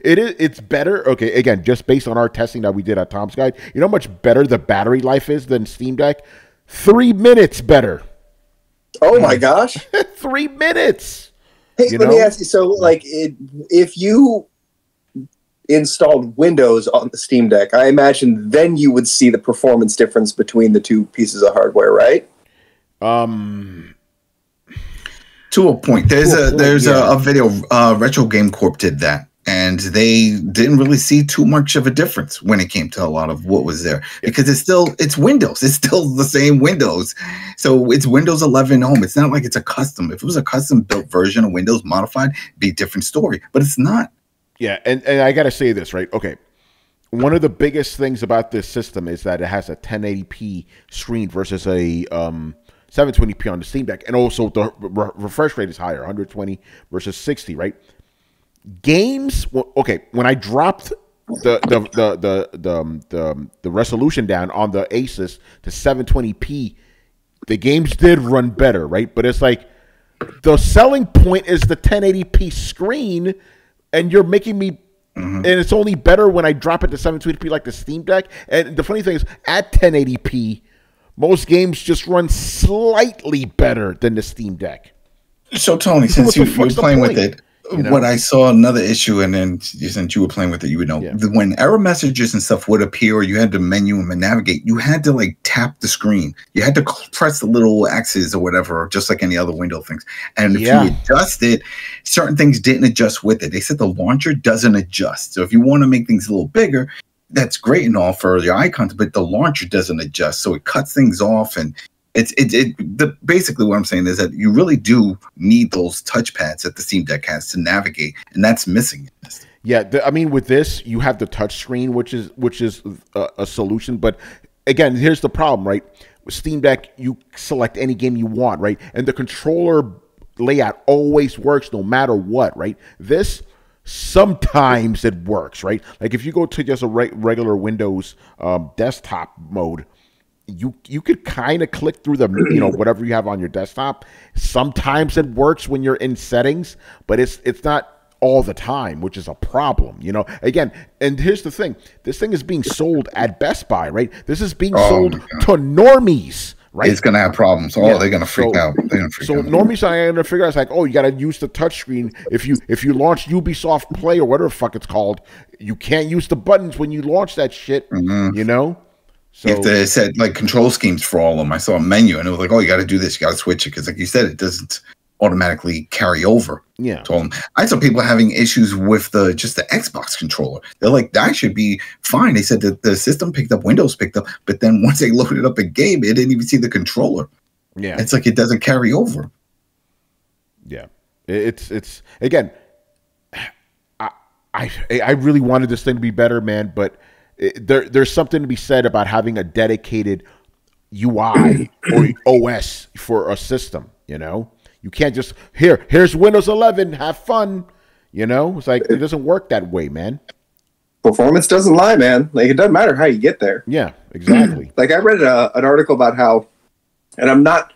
Speaker 1: it's better? Okay, again, just based on our testing that we did at Tom's Guide, you know how much better the battery life is than Steam Deck? 3 minutes better.
Speaker 4: Oh my gosh.
Speaker 1: 3 minutes.
Speaker 4: Hey, let me ask you, so like if you installed Windows on the Steam Deck, I imagine then you would see the performance difference between the two pieces of hardware, right?
Speaker 5: To a point. There's a video, Retro Game Corp did that, and they didn't really see too much of a difference when it came to a lot of what was there, because it's Windows. It's still the same Windows. So it's Windows 11 Home. It's not like it's a custom. If it was a custom built version of Windows modified, it'd be a different story, but it's not. Yeah,
Speaker 1: and I got to say this, right? Okay. One of the biggest things about this system is that it has a 1080p screen versus a 720p on the Steam Deck, and also the refresh rate is higher, 120 versus 60, right? Games, okay, when I dropped the resolution down on the Asus to 720p, the games did run better, right? But it's like the selling point is the 1080p screen, and you're making me, and it's only better when I drop it to 720p like the Steam Deck. And the funny thing is, at 1080p, most games just run slightly better than the Steam Deck.
Speaker 5: So, Tony, since you're playing with it, what I saw another issue, and then since you were playing with it, you would know, when error messages and stuff would appear, or you had to menu and navigate, you had to like tap the screen. You had to press the little X's or whatever, just like any other window things. And if you adjust it, certain things didn't adjust with it. They said the launcher doesn't adjust. So if you want to make things a little bigger, that's great and all for your icons, but the launcher doesn't adjust. So it cuts things off, and basically what I'm saying is that you really do need those touchpads that the Steam Deck has to navigate, and that's missing.
Speaker 1: Yeah, I mean, with this, you have the touch screen, which is a solution. But again, here's the problem, right? With Steam Deck, you select any game you want, right? And the controller layout always works no matter what, right? This, sometimes it works, right? Like if you go to just a regular Windows desktop mode, you could kind of click through the whatever you have on your desktop. Sometimes it works when you're in settings, but it's not all the time, which is a problem, you know. Again, and here's the thing: this thing is being sold at Best Buy, right? This is being sold to normies, right?
Speaker 5: It's gonna have problems. Oh, they're gonna freak out. They're gonna freak out.
Speaker 1: Normies are gonna figure out, it's like, oh, you gotta use the touchscreen. If you launch Ubisoft Play or whatever the fuck it's called, you can't use the buttons when you launch that shit, you know. So
Speaker 5: if they said like control schemes for all of them, I saw a menu and it was like, oh, you got to do this, you got to switch it because, like you said, it doesn't automatically carry over.
Speaker 1: Yeah.
Speaker 5: So I saw people having issues with just the Xbox controller. They're like, that should be fine. They said that the system picked up, Windows picked up, but then once they loaded up a game, it didn't even see the controller.
Speaker 1: Yeah.
Speaker 5: It's like it doesn't carry over.
Speaker 1: Yeah. It's again, I really wanted this thing to be better, man, but there's something to be said about having a dedicated UI or OS for a system, you know? You can't just, here's Windows 11, have fun, you know? It's like, it doesn't work that way, man.
Speaker 4: Performance doesn't lie, man. Like, it doesn't matter how you get there.
Speaker 1: Yeah, exactly.
Speaker 4: Like, I read an article about how, and I'm not...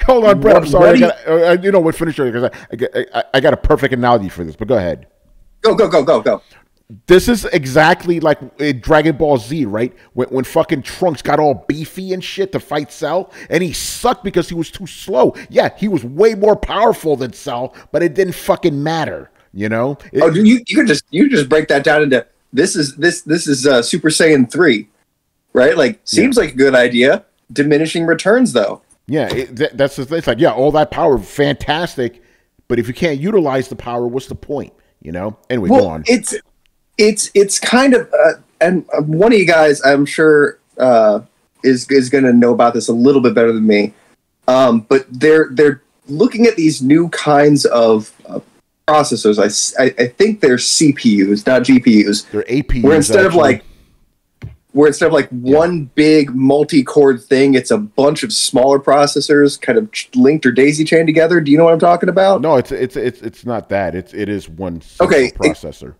Speaker 1: Hold on, Brett, I'm sorry. You know what, finish it, because I got a perfect analogy for this, but go ahead.
Speaker 4: Go.
Speaker 1: This is exactly like Dragon Ball Z, right? When fucking Trunks got all beefy and shit to fight Cell, and he sucked because he was too slow. Yeah, he was way more powerful than Cell, but it didn't fucking matter, you know?
Speaker 4: You just break that down into this is Super Saiyan 3, right? Like, seems like a good idea. Diminishing returns, though.
Speaker 1: Yeah, that's the thing. It's like, yeah, all that power, fantastic, but if you can't utilize the power, what's the point? You know? Anyway, go on.
Speaker 4: It's kind of and one of you guys, I'm sure, is going to know about this a little bit better than me. But they're looking at these new kinds of processors. I think they're CPUs, not GPUs.
Speaker 1: They're APUs.
Speaker 4: Where instead of like one big multi-core thing, it's a bunch of smaller processors kind of linked or daisy chained together. Do you know what I'm talking about?
Speaker 1: No, it's not that. It is one processor.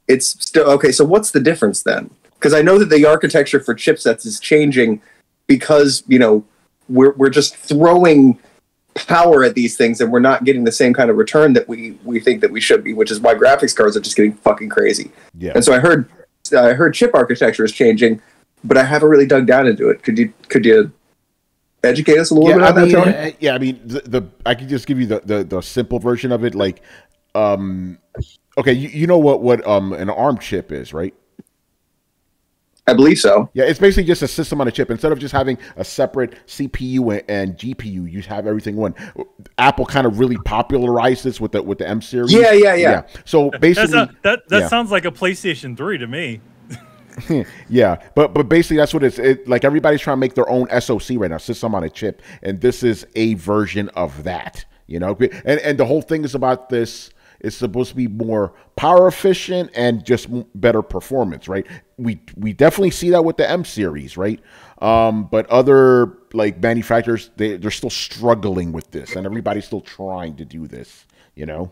Speaker 4: It's still okay. So what's the difference then? Because I know that the architecture for chipsets is changing because, you know, we're just throwing power at these things and we're not getting the same kind of return that we think that we should be, which is why graphics cards are just getting fucking crazy.
Speaker 1: Yeah.
Speaker 4: And so I heard chip architecture is changing, but I haven't really dug down into it. Could you educate us a little bit on that, Tony?
Speaker 1: Yeah, I mean, I can just give you the simple version of it. Like, okay, you know what an ARM chip is, right?
Speaker 4: I believe so.
Speaker 1: Yeah, it's basically just a system on a chip. Instead of just having a separate CPU and GPU, you have everything in one. Apple kind of really popularized this with the M series.
Speaker 4: Yeah.
Speaker 1: So basically,
Speaker 6: that sounds like a PlayStation 3 to me.
Speaker 1: Yeah, but basically that's what like everybody's trying to make their own SoC right now, system on a chip, and this is a version of that. You know, and the whole thing is about this. It's supposed to be more power efficient and just better performance, right? We definitely see that with the M series, right? But other like manufacturers, they're still struggling with this, and everybody's still trying to do this, you know?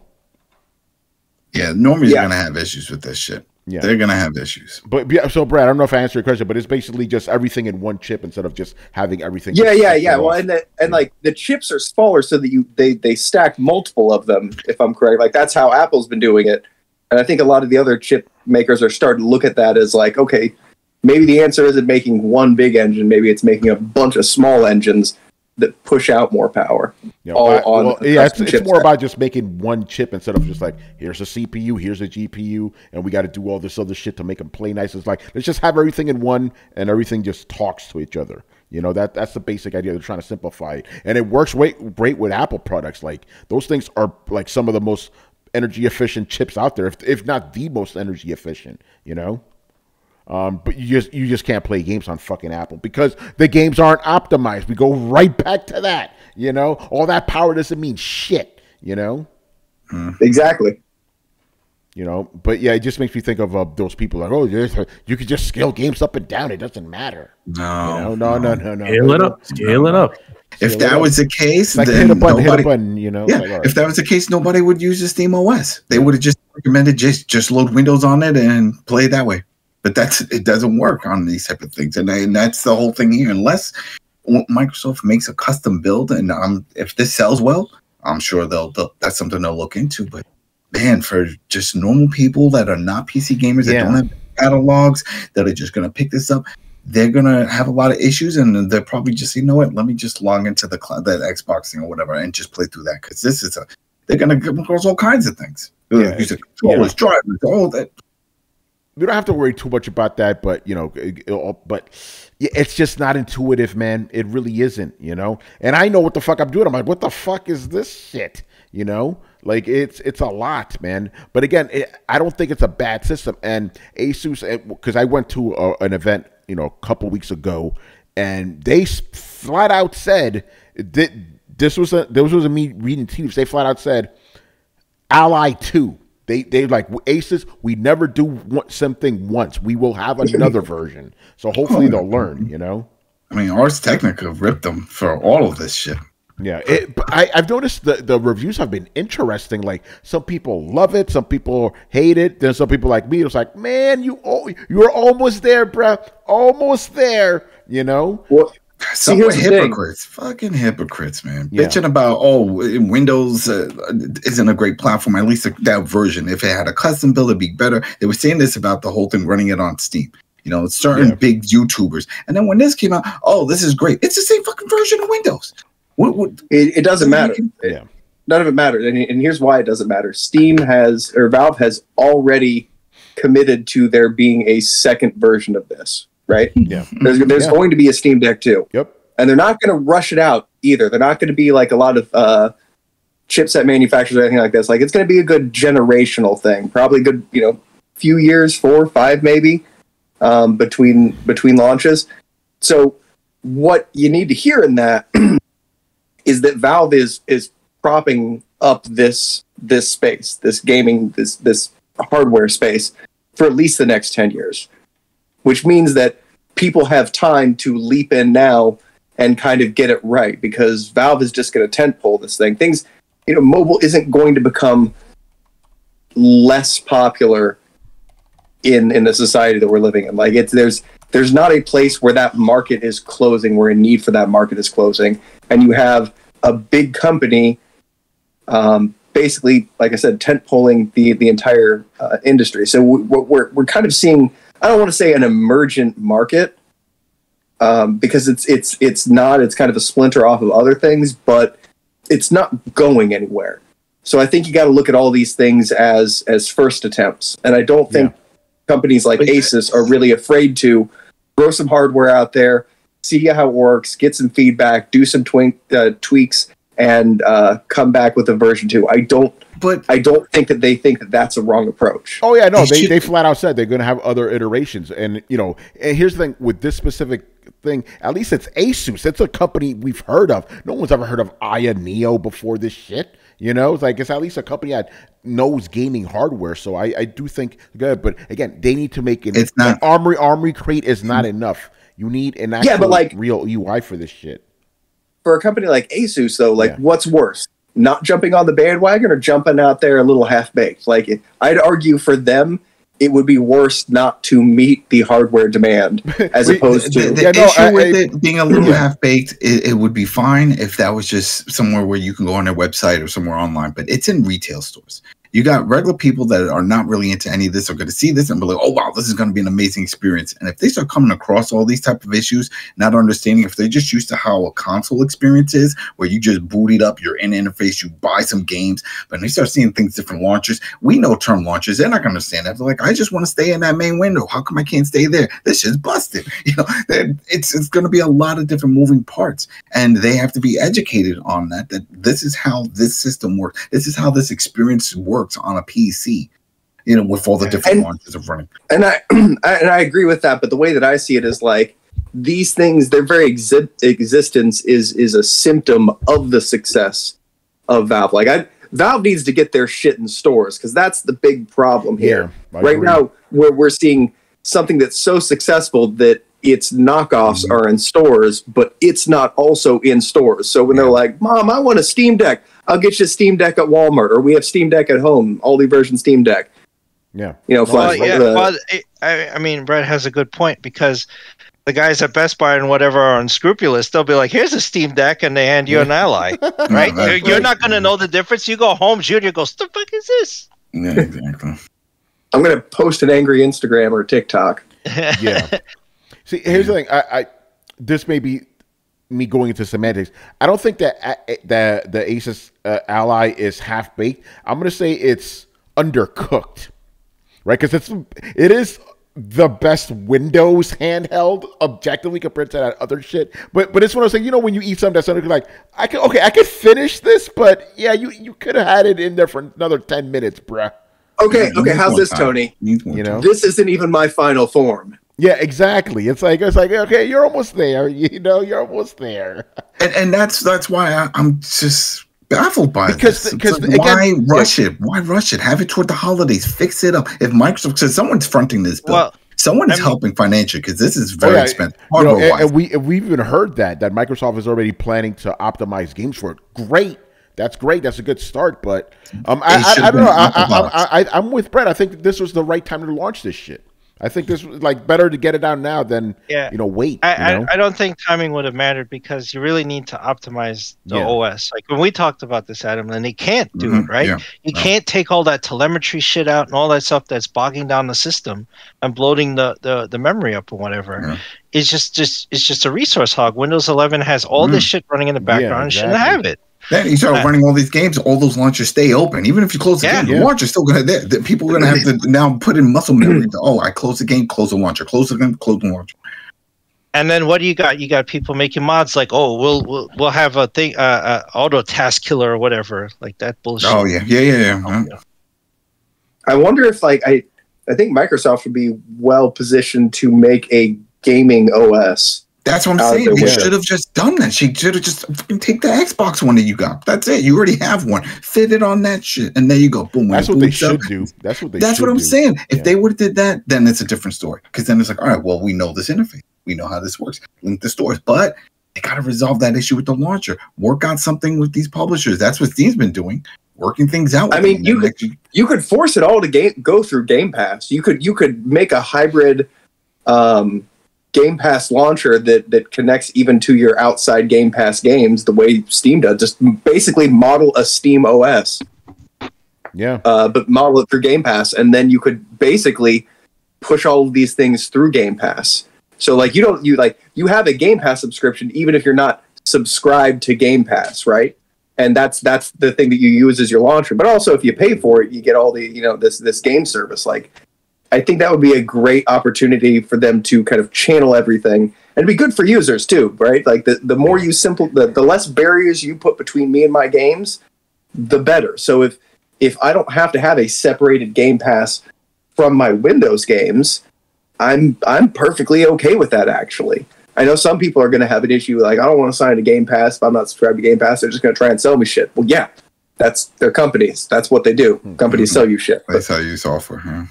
Speaker 5: Yeah, normies are gonna have issues with this shit. Yeah, they're gonna have issues.
Speaker 1: But yeah, so Brad, I don't know if I answered your question, but it's basically just everything in one chip instead of just having everything.
Speaker 4: Yeah. Well, and like the chips are smaller so that they stack multiple of them. If I'm correct, like that's how Apple's been doing it, and I think a lot of the other chip makers are starting to look at that as like, okay, maybe the answer isn't making one big engine, maybe it's making a bunch of small engines that push out more power.
Speaker 1: It's more about just making one chip instead of just like, here's a CPU, here's a GPU, and we got to do all this other shit to make them play nice. It's like, let's just have everything in one, and everything just talks to each other. You know, that's the basic idea. They're trying to simplify it, and it works great with Apple products. Like those things are like some of the most energy efficient chips out there, if not the most energy efficient. You know. But you just can't play games on fucking Apple because the games aren't optimized. We go right back to that, you know. All that power doesn't mean shit, you know.
Speaker 4: Exactly.
Speaker 1: You know, but yeah, it just makes me think of those people like, oh, you could just scale games up and down. It doesn't matter.
Speaker 5: No,
Speaker 1: you know? No.
Speaker 2: Scale it up.
Speaker 5: If that was the case,
Speaker 1: like
Speaker 5: then
Speaker 1: hit a button, you know.
Speaker 5: Yeah,
Speaker 1: like, right.
Speaker 5: If that was the case, nobody would use the Steam OS. They would have just recommended just load Windows on it and play it that way. But it doesn't work on these type of things, and that's the whole thing here. Unless Microsoft makes a custom build, and if this sells well, I'm sure they'll that's something they'll look into. But man, for just normal people that are not PC gamers, that don't have catalogs, that are just going to pick this up, they're going to have a lot of issues, and they're probably just, you know what, let me just log into the Xbox thing or whatever and just play through that, because this is they're going to come across all kinds of things. Controllers, drivers, all that.
Speaker 1: We don't have to worry too much about that, but it's just not intuitive, man. It really isn't, And I know what the fuck I'm doing. I'm like, what the fuck is this shit? Like it's a lot, man. But again, I don't think it's a bad system. And Asus, because I went to an event, a couple weeks ago, and they flat out said that this was a me reading teams. They flat out said, Ally 2. They like, Asus, we never do something once. We will have another version. So hopefully they'll learn,
Speaker 5: I mean, Ars Technica ripped them for all of this shit.
Speaker 1: Yeah, I've noticed the reviews have been interesting. Like, some people love it, some people hate it. Then some people like me, it's like, man, you're almost there, bruh. Almost there,
Speaker 4: Well,
Speaker 5: some hypocrites, fucking hypocrites, man. Yeah. Bitching about, Windows isn't a great platform. At least that version. If it had a custom build, it'd be better. They were saying this about the whole thing, running it on Steam. Certain big YouTubers. And then when this came out, this is great. It's the same fucking version of Windows.
Speaker 4: It doesn't matter. None of it matters. And here's why it doesn't matter. Valve has already committed to there being a second version of this. Right?
Speaker 1: Yeah.
Speaker 4: There's going to be a Steam Deck too.
Speaker 1: Yep.
Speaker 4: And they're not going to rush it out either. They're not going to be like a lot of chipset manufacturers or anything like this. Like, it's going to be a good generational thing. Probably good, few years, 4 or 5 maybe, between launches. So what you need to hear in that is that Valve is propping up this space, this gaming, this hardware space for at least the next 10 years. Which means that people have time to leap in now and kind of get it right, because Valve is just going to tentpole this thing. Things, mobile isn't going to become less popular in the society that we're living in. Like, there's not a place where that market is closing, where a need for that market is closing, and you have a big company, basically, like I said, tentpoling the entire industry. So we're kind of seeing, I don't want to say an emergent market, because it's not. It's kind of a splinter off of other things, but it's not going anywhere. So I think you got to look at all these things as first attempts, and I don't think companies like Asus are really afraid to throw some hardware out there, see how it works, get some feedback, do some tweaks, and come back with a version 2. I don't think that they think that that's a wrong approach.
Speaker 1: Oh yeah, no, they flat out said they're going to have other iterations, and and here's the thing with this specific thing. At least it's Asus. It's a company we've heard of. No one's ever heard of Aya Neo before this shit. It's like, it's at least a company that knows gaming hardware. So I do think good, but again, they need to make it. It's not Armory Crate is not enough. You need an actual real UI for this shit.
Speaker 4: For a company like Asus, though, what's worse? Not jumping on the bandwagon or jumping out there a little half-baked? Like, I'd argue for them, it would be worse not to meet the hardware demand as opposed to...
Speaker 5: The issue with it being a little half-baked, it would be fine if that was just somewhere where you can go on their website or somewhere online, but it's in retail stores. You got regular people that are not really into any of this are going to see this and be like, oh, wow, this is going to be an amazing experience. And if they start coming across all these type of issues, not understanding, if they're just used to how a console experience is, where you just boot it up, you're in interface, you buy some games, but they start seeing things, different launchers. We know term launchers. They're not going to understand that. They're like, I just want to stay in that main window. How come I can't stay there? This shit's busted. It's going to be a lot of different moving parts. And they have to be educated on that this is how this system works. This is how this experience works on a PC, with all the different launches of running. And
Speaker 4: I agree with that, but the way that I see it is like, these things, their very existence is a symptom of the success of Valve. Like, Valve needs to get their shit in stores, because that's the big problem here. Right now, we're seeing something that's so successful that its knockoffs are in stores, but it's not also in stores. So when they're like, Mom, I want a Steam Deck, I'll get you a Steam Deck at Walmart, or we have Steam Deck at home, Aldi version Steam Deck.
Speaker 3: I mean, Brett has a good point, because the guys at Best Buy and whatever are unscrupulous. They'll be like, here's a Steam Deck, and they hand you an Ally, right? You're not going to know the difference. You go home, Junior goes, the fuck is this?
Speaker 5: Yeah, exactly.
Speaker 4: I'm gonna post an angry Instagram or TikTok.
Speaker 1: Yeah. See, here's the thing. I this may be me going into semantics. I don't think that the Asus Ally is half baked. I'm gonna say it's undercooked, right? Because it is the best Windows handheld objectively compared to that other shit. But it's one of those things, when you eat something that's like, I could finish this, but yeah, you could have had it in there for another 10 minutes, bruh.
Speaker 4: Okay, how's this, Tony? This isn't even my final form.
Speaker 1: Yeah, exactly. It's like okay, you're almost there. You're almost there.
Speaker 5: And that's why I'm just baffled by
Speaker 1: because
Speaker 5: why rush it? Why rush it? Have it toward the holidays. Fix it up. If Microsoft says someone's fronting this bill, someone is helping financially because this is very expensive.
Speaker 1: And we've even heard that Microsoft is already planning to optimize games for it. Great. That's great. That's a good start. But I don't know. I'm with Brett. I think this was the right time to launch this shit. I think this was better to get it out now than wait.
Speaker 3: I don't think timing would have mattered because you really need to optimize the OS. Like when we talked about this, Adam, and they can't do it, right? Yeah. You can't take all that telemetry shit out and all that stuff that's bogging down the system and bloating the memory up or whatever. Yeah. It's just a resource hog. Windows 11 has all this shit running in the background.
Speaker 1: Exactly.
Speaker 3: It shouldn't have it.
Speaker 5: Then you start running all these games, all those launchers stay open. Even if you close the game, the launcher's still going to. People are going to have to now put in muscle memory. I close the game, close the launcher, close the game, close the launcher.
Speaker 3: And then what do you got? You got people making mods like, we'll have a thing, auto task killer or whatever, like that bullshit.
Speaker 5: Oh yeah.
Speaker 4: I wonder if I think Microsoft would be well positioned to make a gaming OS.
Speaker 5: That's what I'm saying. They should have just done that. She should have just take the Xbox one that you got. That's it. You already have one. Fit it on that shit, and there you go. Boom.
Speaker 1: That's what they should do. That's what
Speaker 5: I'm saying. If they would have did that, then it's a different story. Because then it's like, all right, well, we know this interface. We know how this works. Link the stores, but they got to resolve that issue with the launcher. Work out something with these publishers. That's what Steam's been doing. Working things out.
Speaker 4: I mean, you could force it all to go through Game Pass. You could make a hybrid. Game Pass launcher that connects even to your outside Game Pass games the way Steam does. Just basically model a Steam OS.
Speaker 1: Yeah.
Speaker 4: But model it through Game Pass, and then you could basically push all of these things through Game Pass. So you have a Game Pass subscription even if you're not subscribed to Game Pass, right? And that's the thing that you use as your launcher. But also if you pay for it, you get all the this game service. I think that would be a great opportunity for them to kind of channel everything, and it'd be good for users too, right? Like the more the less barriers you put between me and my games, the better. So if I don't have to have a separated Game Pass from my Windows games, I'm perfectly okay with that. Actually, I know some people are going to have an issue like I don't want to sign a Game Pass if I'm not subscribed to Game Pass. They're just going to try and sell me shit. Well, yeah, that's their companies. That's what they do. Companies sell you shit.
Speaker 5: They sell you software. Huh?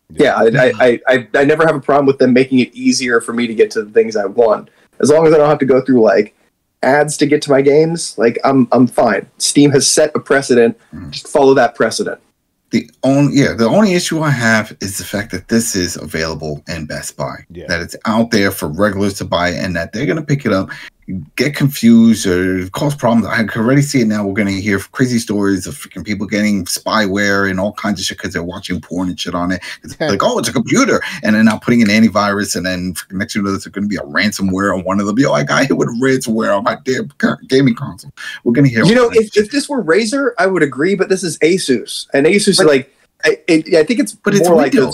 Speaker 4: Yeah, I never have a problem with them making it easier for me to get to the things I want. As long as I don't have to go through ads to get to my games, I'm fine. Steam has set a precedent. Just follow that precedent.
Speaker 5: The only issue I have is the fact that this is available in Best Buy. Yeah. That it's out there for regulars to buy and that they're going to pick it up, get confused or cause problems. I can already see it now. We're going to hear crazy stories of freaking people getting spyware and all kinds of shit because they're watching porn and shit on it. It's like, it's a computer. And then now putting an antivirus and then next to there's going to be a ransomware on one of them. I got hit with ransomware on my damn gaming console. We're going to hear
Speaker 4: if this were Razer, I would agree, but this is Asus. And Asus is I think it's more like a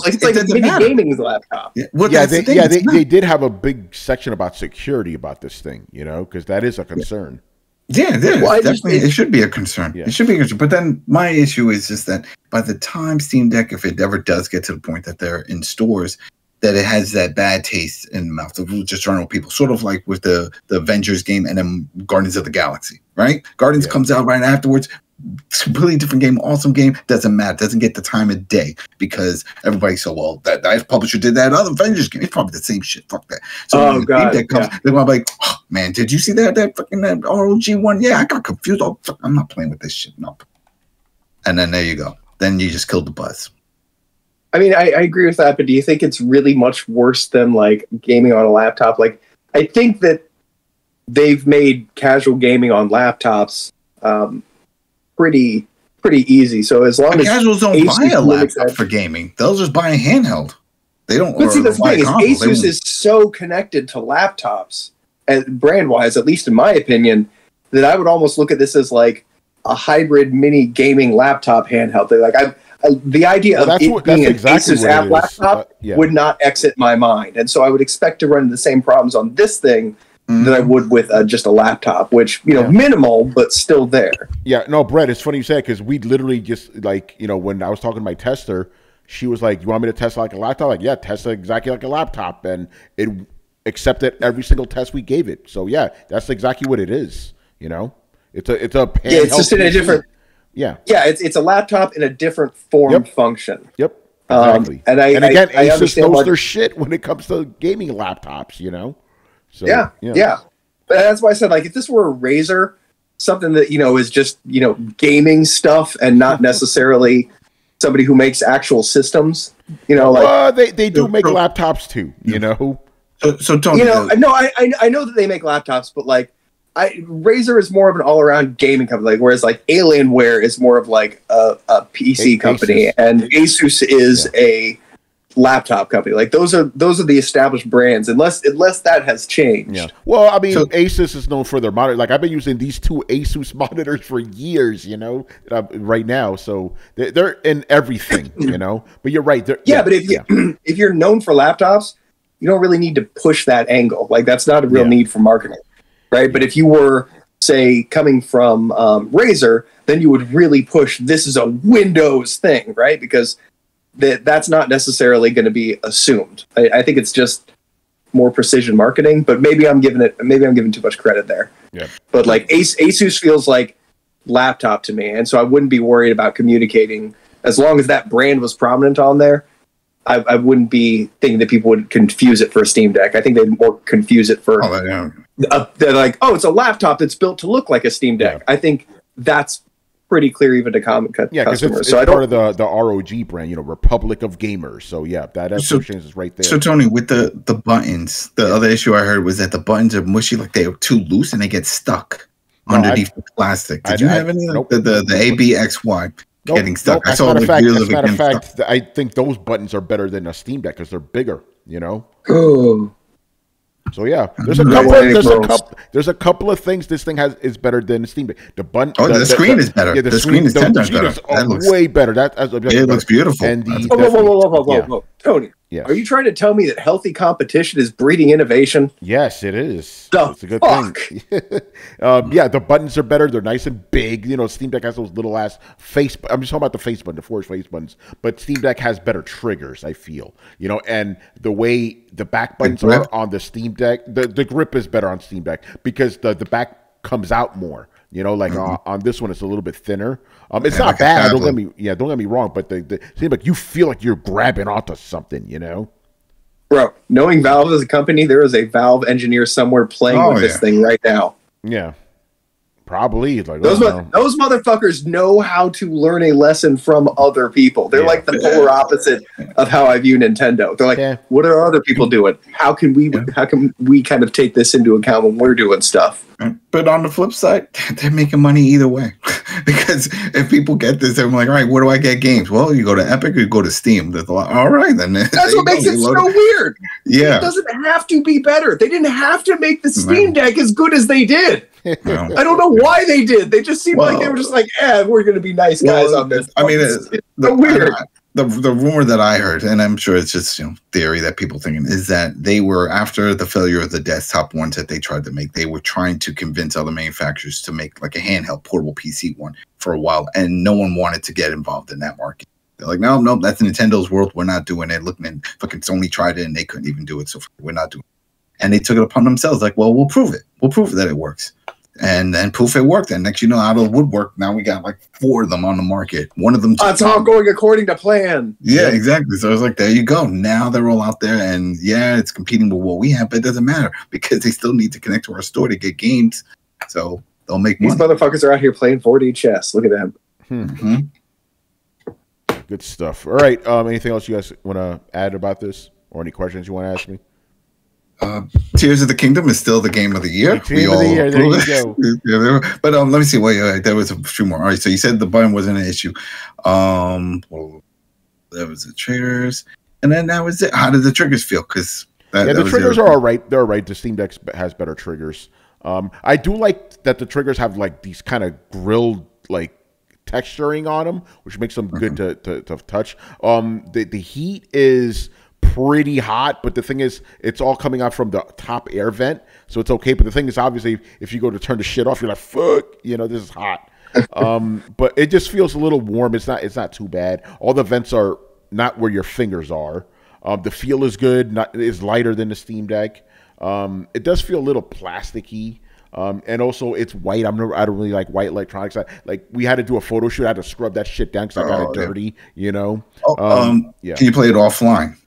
Speaker 4: mini gaming laptop.
Speaker 1: They did have a big section about security about this thing, because that is a concern.
Speaker 5: Yeah, it is. Well, definitely, it should be a concern. Yeah. It should be a concern. But then my issue is just that by the time Steam Deck, if it ever does get to the point that they're in stores, that it has that bad taste in the mouth of just general people, sort of like with the Avengers game and then Guardians of the Galaxy, right? Guardians comes out right afterwards. Completely different game, awesome game. Doesn't matter. Doesn't get the time of day because everybody said, well, that publisher did that other Avengers game. It's probably the same shit. Fuck that. So when the game that comes, they're going to be like, oh, man, did you see that ROG one? Yeah, I got confused. Oh, fuck, I'm not playing with this shit. No. And then there you go. Then you just killed the buzz.
Speaker 4: I mean, I agree with that, but do you think it's really much worse than gaming on a laptop? I think that they've made casual gaming on laptops pretty pretty easy. So as long as
Speaker 5: casuals don't
Speaker 4: Asus
Speaker 5: buy a
Speaker 4: limits
Speaker 5: laptop
Speaker 4: that-
Speaker 5: for gaming, they'll just buy a handheld. They don't.
Speaker 4: But see, the
Speaker 5: buy a
Speaker 4: thing is,
Speaker 5: console. They
Speaker 4: Asus
Speaker 5: won't-
Speaker 4: is so connected to laptops, brand-wise, at least in my opinion, that I would almost look at this as like a hybrid mini gaming laptop handheld. The idea of it being an Asus app laptop would not exit my mind, and so I would expect to run into the same problems on this thing that I would with just a laptop, which minimal but still there.
Speaker 1: Yeah, no, Brett, it's funny you said, because we literally just when I was talking to my tester, she was like, "You want me to test like a laptop?" Like, yeah, test it exactly like a laptop, and it accepted every single test we gave it. So yeah, that's exactly what it is. It's a
Speaker 4: it's just in a different. Yeah, it's a laptop in a different form function.
Speaker 1: Yep. Exactly.
Speaker 4: And
Speaker 1: again,
Speaker 4: I
Speaker 1: Asus knows their shit when it comes to gaming laptops. So
Speaker 4: yeah. But that's why I said, like, if this were a Razer, something that is just gaming stuff and not necessarily somebody who makes actual systems.
Speaker 1: They do make laptops too.
Speaker 5: So Tony,
Speaker 4: no, I know that they make laptops, but like. Razer is more of an all-around gaming company, whereas like Alienware is more of like a PC company, and Asus is a laptop company. Like those are the established brands, unless that has changed.
Speaker 1: Yeah. Well, I mean, Asus is known for their monitor. Like I've been using these two Asus monitors for years. Right now, so they're in everything. But you're right. But
Speaker 4: if you're known for laptops, you don't really need to push that angle. Like that's not a real need for marketing. Right, but if you were, say, coming from Razer, then you would really push this is a Windows thing, right? Because that's not necessarily going to be assumed. I think it's just more precision marketing, but maybe I'm giving too much credit there.
Speaker 1: Yeah.
Speaker 4: But like Asus feels like laptop to me, and so I wouldn't be worried about communicating as long as that brand was prominent on there. I wouldn't be thinking that people would confuse it for a Steam Deck. I think they'd more confuse it for. They're like, oh, it's a laptop that's built to look like a Steam Deck. Yeah. I think that's pretty clear even to common customers.
Speaker 1: It's part of the ROG brand, Republic of Gamers. So yeah, that association is right there.
Speaker 5: So Tony, with the buttons, the other issue I heard was that the buttons are mushy, like they're too loose and they get stuck underneath the plastic. Did you have any? Nope. The ABXY getting stuck.
Speaker 1: As a matter of fact, I think those buttons are better than a Steam Deck because they're bigger.
Speaker 4: Oh.
Speaker 1: So yeah, there's a couple of things this thing is better than the Steam Deck.
Speaker 5: The screen is better. Yeah, the screen is 10 times better.
Speaker 1: That looks way better.
Speaker 5: It looks beautiful.
Speaker 1: And
Speaker 4: whoa, Tony. Yes. Are you trying to tell me that healthy competition is breeding innovation?
Speaker 1: Yes, it is.
Speaker 4: It's a good thing.
Speaker 1: The buttons are better. They're nice and big. Steam Deck has those little ass face. I'm just talking about the face button, the force face buttons. But Steam Deck has better triggers, I feel. And the way the back buttons are on the Steam Deck, the grip is better on Steam Deck because the back comes out more. On this one, it's a little bit thinner. It's not bad. Don't get me wrong. But the seems like you feel like you're grabbing onto something.
Speaker 4: Bro, knowing Valve as a company, there is a Valve engineer somewhere playing with this thing right now.
Speaker 1: Yeah, probably.
Speaker 4: Those motherfuckers know how to learn a lesson from other people. They're like the polar opposite of how I view Nintendo. They're like, what are other people doing? How can we kind of take this into account when we're doing stuff?
Speaker 5: But on the flip side, they're making money either way. Because if people get this, they're like, all right, where do I get games? Well, you go to Epic or you go to Steam. There's a lot. All right, then.
Speaker 4: That's what makes it so weird.
Speaker 5: Yeah.
Speaker 4: It doesn't have to be better. They didn't have to make the Steam Deck as good as they did. I don't know why they did. They just seemed like they were just like, we're going to be nice guys on this.
Speaker 5: I mean,
Speaker 4: it's so weird.
Speaker 5: The rumor that I heard, and I'm sure it's just theory that people thinking, is that they were, after the failure of the desktop ones that they tried to make, they were trying to convince other manufacturers to make like a handheld portable PC one for a while, and no one wanted to get involved in that market. They're like, no, that's Nintendo's world. We're not doing it. Looking at fucking Sony tried it and they couldn't even do it, so we're not doing it. And they took it upon themselves, like, well, we'll prove it. We'll prove that it works. And then poof, it worked. And next, out of the woodwork, now we got like 4 of them on the market. One of them.
Speaker 4: It's all going according to plan.
Speaker 5: Yeah, exactly. So I was like, there you go. Now they're all out there, and it's competing with what we have, but it doesn't matter because they still need to connect to our store to get games. So they'll make money.
Speaker 4: These motherfuckers are out here playing 4D chess. Look at them.
Speaker 5: Mm-hmm.
Speaker 1: Good stuff. All right. Anything else you guys want to add about this, or any questions you want to ask me?
Speaker 5: Tears of the Kingdom is still the game of the year.
Speaker 1: Game of the year. There you go.
Speaker 5: But let me see. Wait, there was a few more. All right, so you said the button wasn't an issue. Well, there was the triggers, and then that was it. How did the triggers feel? Because
Speaker 1: the triggers are all right. They're all right. The Steam Deck has better triggers. I do like that the triggers have like these kind of grilled like texturing on them, which makes them good to touch. The heat is pretty hot, but the thing is, it's all coming out from the top air vent, so it's okay. But the thing is, obviously, if you go to turn the shit off, you're like, fuck, this is hot. But it just feels a little warm. It's not too bad. All the vents are not where your fingers are. The feel is good. It's lighter than the Steam Deck. It does feel a little plasticky. And also it's white. I don't really like white electronics. We had to do a photo shoot. I had to scrub that shit down because I got it dirty. Yeah.
Speaker 5: Can you play it offline?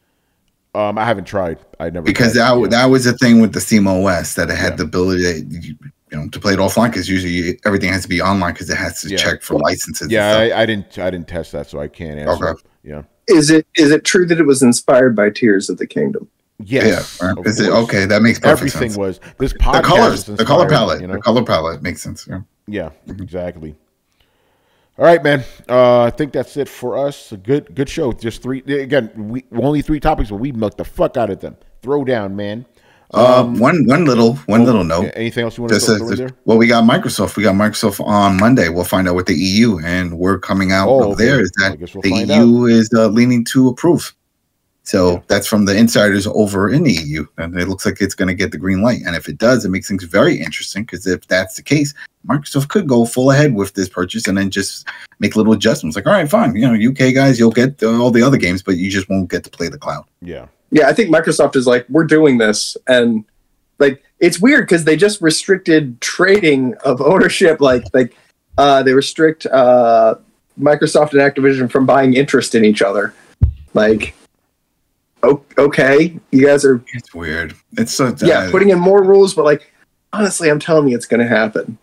Speaker 1: I haven't tried. I never
Speaker 5: because that was the thing with the Steam OS, that it had the ability to play it offline, because usually everything has to be online because it has to check for licenses.
Speaker 1: Yeah, I didn't test that, so I can't answer.
Speaker 4: Okay.
Speaker 1: Yeah.
Speaker 4: Is it true that it was inspired by Tears of the Kingdom?
Speaker 1: Yes.
Speaker 5: Yeah. Is it okay? That makes perfect
Speaker 1: Everything
Speaker 5: sense.
Speaker 1: was this podcast.
Speaker 5: The color palette. The color palette makes sense.
Speaker 1: Yeah. Exactly. All right, man. I think that's it for us. A good show. Just only 3 topics, but we milked the fuck out of them. Throwdown, man.
Speaker 5: One little note.
Speaker 1: Anything else you want to throw in there?
Speaker 5: Well, we got Microsoft. on Monday. We'll find out with the EU, and we're coming out there is that the EU is leaning to approve. So that's from the insiders over in the EU, and it looks like it's going to get the green light. And if it does, it makes things very interesting, because if that's the case, Microsoft could go full ahead with this purchase and then just make little adjustments. Like, all right, fine, UK guys, you'll get all the other games, but you just won't get to play the cloud.
Speaker 1: Yeah.
Speaker 4: Yeah, I think Microsoft is like, we're doing this, and like it's weird because they just restricted trading of ownership. They restrict Microsoft and Activision from buying interest in each other. Like, okay, you guys are.
Speaker 5: It's weird. It's so
Speaker 4: putting in more rules, but like honestly, I'm telling you, it's going to happen.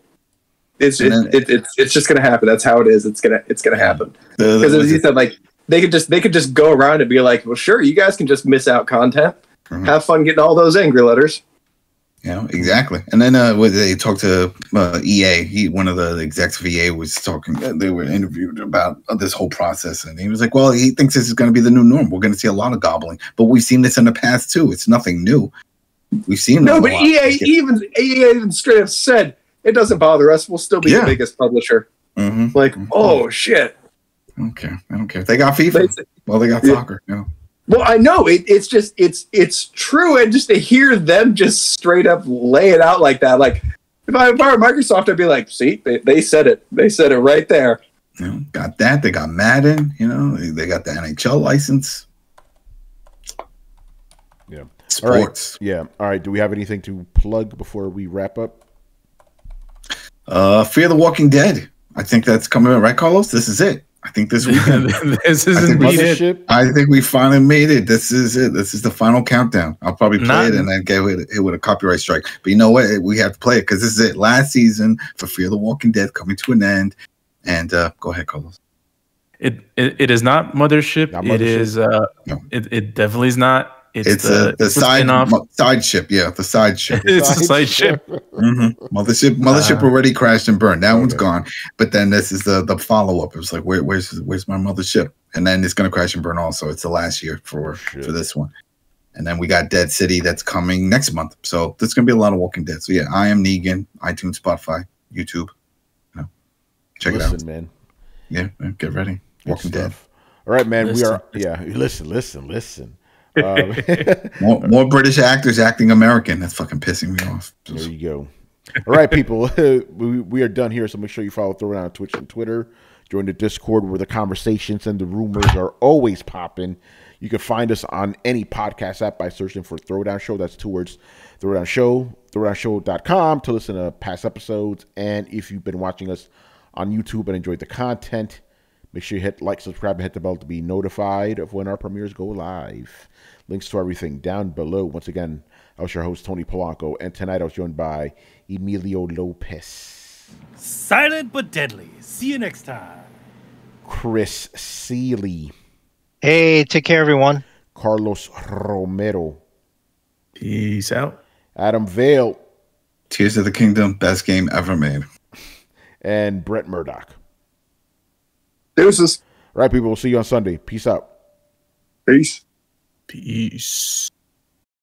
Speaker 4: It's just going to happen. That's how it is. It's gonna happen. Because as you said, like they could just go around and be like, well, sure, you guys can just miss out content. Mm-hmm. Have fun getting all those angry letters.
Speaker 5: Yeah, exactly. And then they talked to EA. One of the execs of EA was talking. They were interviewed about this whole process, and he was like, "Well, he thinks this is going to be the new norm. We're going to see a lot of gobbling, but we've seen this in the past too. It's nothing new. We've seen
Speaker 4: no, but EA even straight up said it doesn't bother us. We'll still be the biggest publisher.
Speaker 5: Mm-hmm.
Speaker 4: Like, oh shit.
Speaker 5: Okay, I don't care. They got FIFA. They got soccer.
Speaker 4: Well, I know it's true, and just to hear them just straight up lay it out like that, like if I were Microsoft, I'd be like, see, they said it. They said it right there.
Speaker 5: Got that. They got Madden. They got the NHL license.
Speaker 1: Yeah.
Speaker 5: Sports.
Speaker 1: All right. Yeah. All right. Do we have anything to plug before we wrap up?
Speaker 5: Fear the Walking Dead. I think that's coming out, right, Carlos? This is it. I think this weekend.
Speaker 2: This is indeed it.
Speaker 5: I think we finally made it. This is it. This is the final countdown. I'll probably play it and then get hit with a copyright strike. But you know what? We have to play it because this is it. Last season for Fear the Walking Dead coming to an end. And go ahead, Carlos.
Speaker 2: It is not Mothership. It is. No. It definitely is not.
Speaker 5: It's the side ship. Yeah, the side ship.
Speaker 2: It's a side ship.
Speaker 5: Mm-hmm. Mothership already crashed and burned. That one's gone. But then this is the follow up. It was like, where's my mothership? And then it's gonna crash and burn also. It's the last year for this one. And then we got Dead City that's coming next month. So there's gonna be a lot of Walking Dead. So yeah, I am Negan. iTunes, Spotify, YouTube. Check it out,
Speaker 1: man.
Speaker 5: Yeah, get ready. Walking Dead.
Speaker 1: All right, man. Listen.
Speaker 5: More British actors acting American. That's fucking pissing me off.
Speaker 1: There you go. All right, people. we are done here, so make sure you follow Throwdown on Twitch and Twitter. Join the Discord where the conversations and the rumors are always popping. You can find us on any podcast app by searching for Throwdown Show. That's 2 words, Throwdown Show, throwdownshow.com to listen to past episodes. And if you've been watching us on YouTube and enjoyed the content, make sure you hit like, subscribe, and hit the bell to be notified of when our premieres go live. Links to everything down below. Once again, I was your host, Tony Polanco, and tonight I was joined by Emilio Lopez.
Speaker 6: Silent but deadly. See you next time.
Speaker 1: Chris Seeley.
Speaker 3: Hey, take care, everyone.
Speaker 1: Carlos Romero.
Speaker 2: Peace out.
Speaker 1: Adam Vale.
Speaker 5: Tears of the Kingdom, best game ever made.
Speaker 1: And Brett Murdoch.
Speaker 4: Deuces.
Speaker 1: All right, people. We'll see you on Sunday. Peace out.
Speaker 4: Peace.
Speaker 2: Peace.